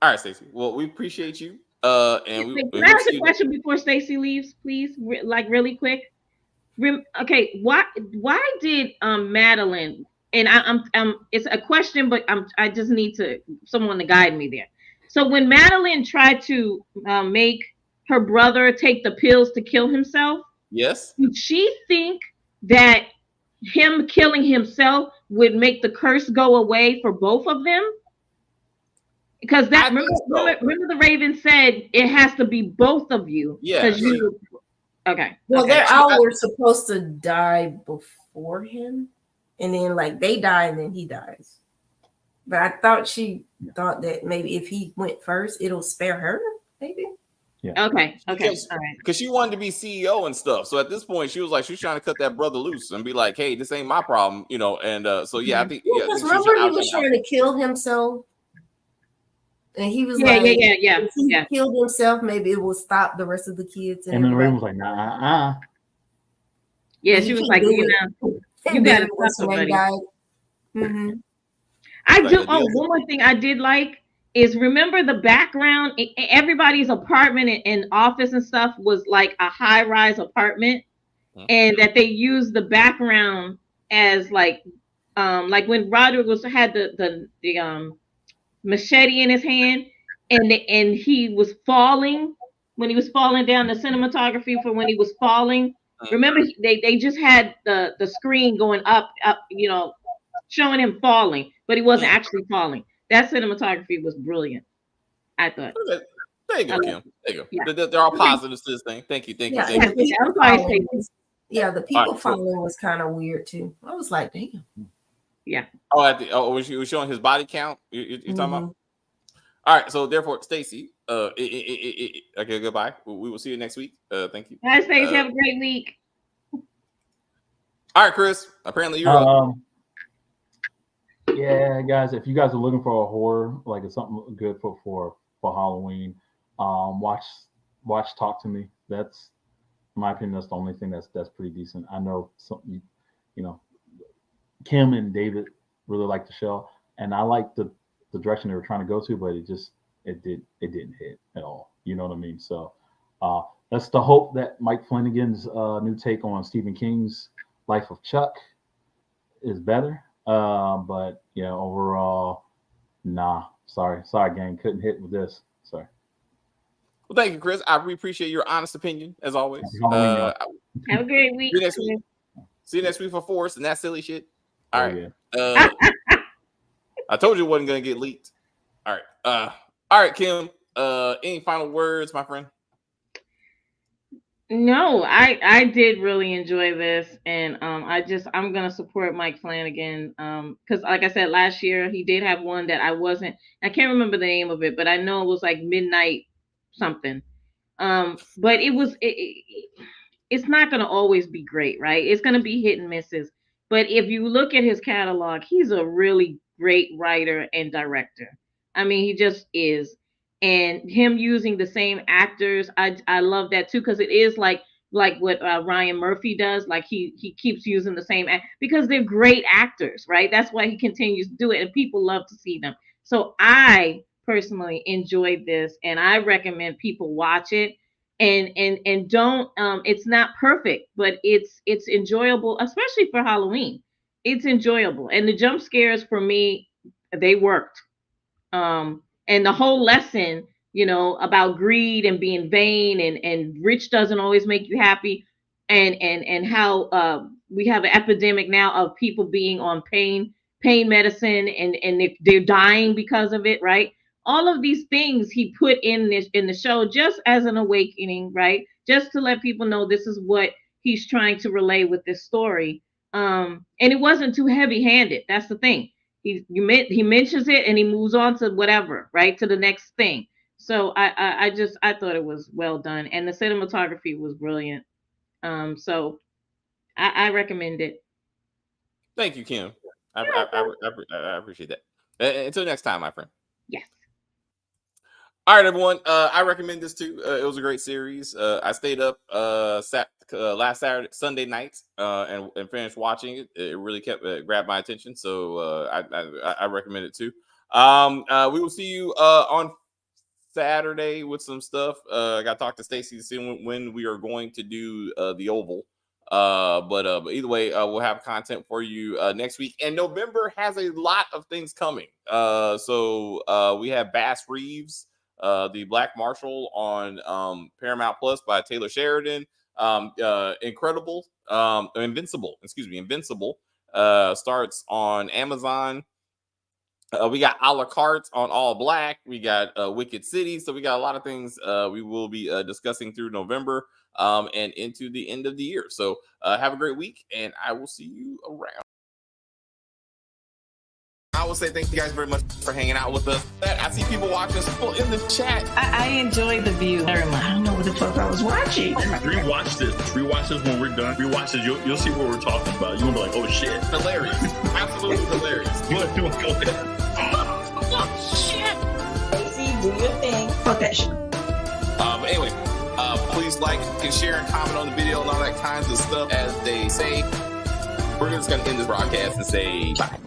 right, Stacey. Well, we appreciate you. And can I ask a question before Stacey leaves, please? Like really quick. Okay, why did Madeline? And I'm it's a question, but I just need someone to guide me there. So when Madeline tried to make her brother take the pills to kill himself, yes, did she think that him killing himself would make the curse go away for both of them? Because remember the Raven said it has to be both of you. Yeah. Okay. Well, they're all were supposed to die before him, and then like they die and then he dies. But I thought she thought that maybe if he went first, it'll spare her. Maybe. Yeah. Okay. All right. Because she wanted to be CEO and stuff. So at this point, she was trying to cut that brother loose and be like, "Hey, this ain't my problem," you know. And so yeah, I think. Yeah, because remember he was trying to kill himself. And he was like, if he killed himself, maybe it will stop the rest of the kids. And then the Raven was like, nah. Yeah, she was like, you got to stop somebody. Mm-hmm. I do. Oh, one more thing I did like is remember the background. Everybody's apartment and office and stuff was like a high-rise apartment, and that they used the background as like when Roderick had the machete in his hand, and he was falling when he was falling down. The cinematography for when he was falling. Remember, they just had the screen going up, you know, showing him falling, but he wasn't actually falling. That cinematography was brilliant, I thought. There you go, Kim. There you go. Yeah. There are positives to this thing. Thank you. Yeah, the people following was kind of weird too. I was like, damn. Yeah. Was showing his body count? You're talking about? All right. So therefore, Stacey, okay, goodbye. We will see you next week. Thank you. Bye, Stacey. Have a great week. All right, Chris. Apparently you're up. Yeah, guys. If you guys are looking for a horror, like it's something good for Halloween, watch Talk to Me. That's, in my opinion, that's the only thing that's pretty decent. I know something, you know. Kim and David really liked the show, and I liked the direction they were trying to go to, but it didn't hit at all. You know what I mean? So that's the hope that Mike Flanagan's new take on Stephen King's Life of Chuck is better. But yeah, overall, nah. Sorry, gang, couldn't hit with this. Sorry. Well, thank you, Chris. I really appreciate your honest opinion as always. Have a great week. See you next week for Forrest and that silly shit. All right. Yeah. I told you it wasn't gonna get leaked. All right, Kim. Any final words, my friend? No, I did really enjoy this, and I'm gonna support Mike Flanagan because like I said last year he did have one that I can't remember the name of it, but I know it was like Midnight something. But it's not gonna always be great, right? It's gonna be hit and misses. But if you look at his catalog, he's a really great writer and director. I mean, he just is. And him using the same actors, I love that too, because it is like what Ryan Murphy does. Like he keeps using the same act because they're great actors, right? That's why he continues to do it, and people love to see them. So I personally enjoyed this, and I recommend people watch it. And don't it's not perfect, but it's enjoyable, especially for Halloween. It's enjoyable, and the jump scares for me, they worked. And the whole lesson, about greed and being vain, and rich doesn't always make you happy, and how we have an epidemic now of people being on pain medicine, and they're dying because of it, right? All of these things he put in the show just as an awakening, right? Just to let people know this is what he's trying to relay with this story. And it wasn't too heavy-handed. That's the thing. He mentions it and he moves on to whatever, right, to the next thing. So I thought it was well done, and the cinematography was brilliant. So I recommend it. Thank you, Kim. I appreciate that. Until next time, my friend. Yes. All right, everyone. I recommend this too. It was a great series. I stayed up last Sunday night, and finished watching it. It really grabbed my attention, so I recommend it too. We will see you on Saturday with some stuff. I got to talk to Stacy to see when we are going to do the Oval. But either way, we'll have content for you next week. And November has a lot of things coming. So we have Bass Reeves, the Black Marshal on Paramount Plus by Taylor Sheridan. Invincible starts on Amazon. We got a la carte on All Black. We got Wicked City. So we got a lot of things we will be discussing through November and into the end of the year. So have a great week, and I will see you around. I will say thank you guys very much for hanging out with us. I see people watching, people in the chat. I enjoyed the view very much. I don't know what the fuck I was watching. Rewatch this when we're done. Rewatch this. You'll see what we're talking about. You're gonna be like, oh shit. Hilarious. Absolutely hilarious. Go ahead. Oh, shit. AC, do your thing. Fuck that shit. But anyway, please like and share and comment on the video and all that kinds of stuff. As they say, we're just going to end this broadcast and say bye.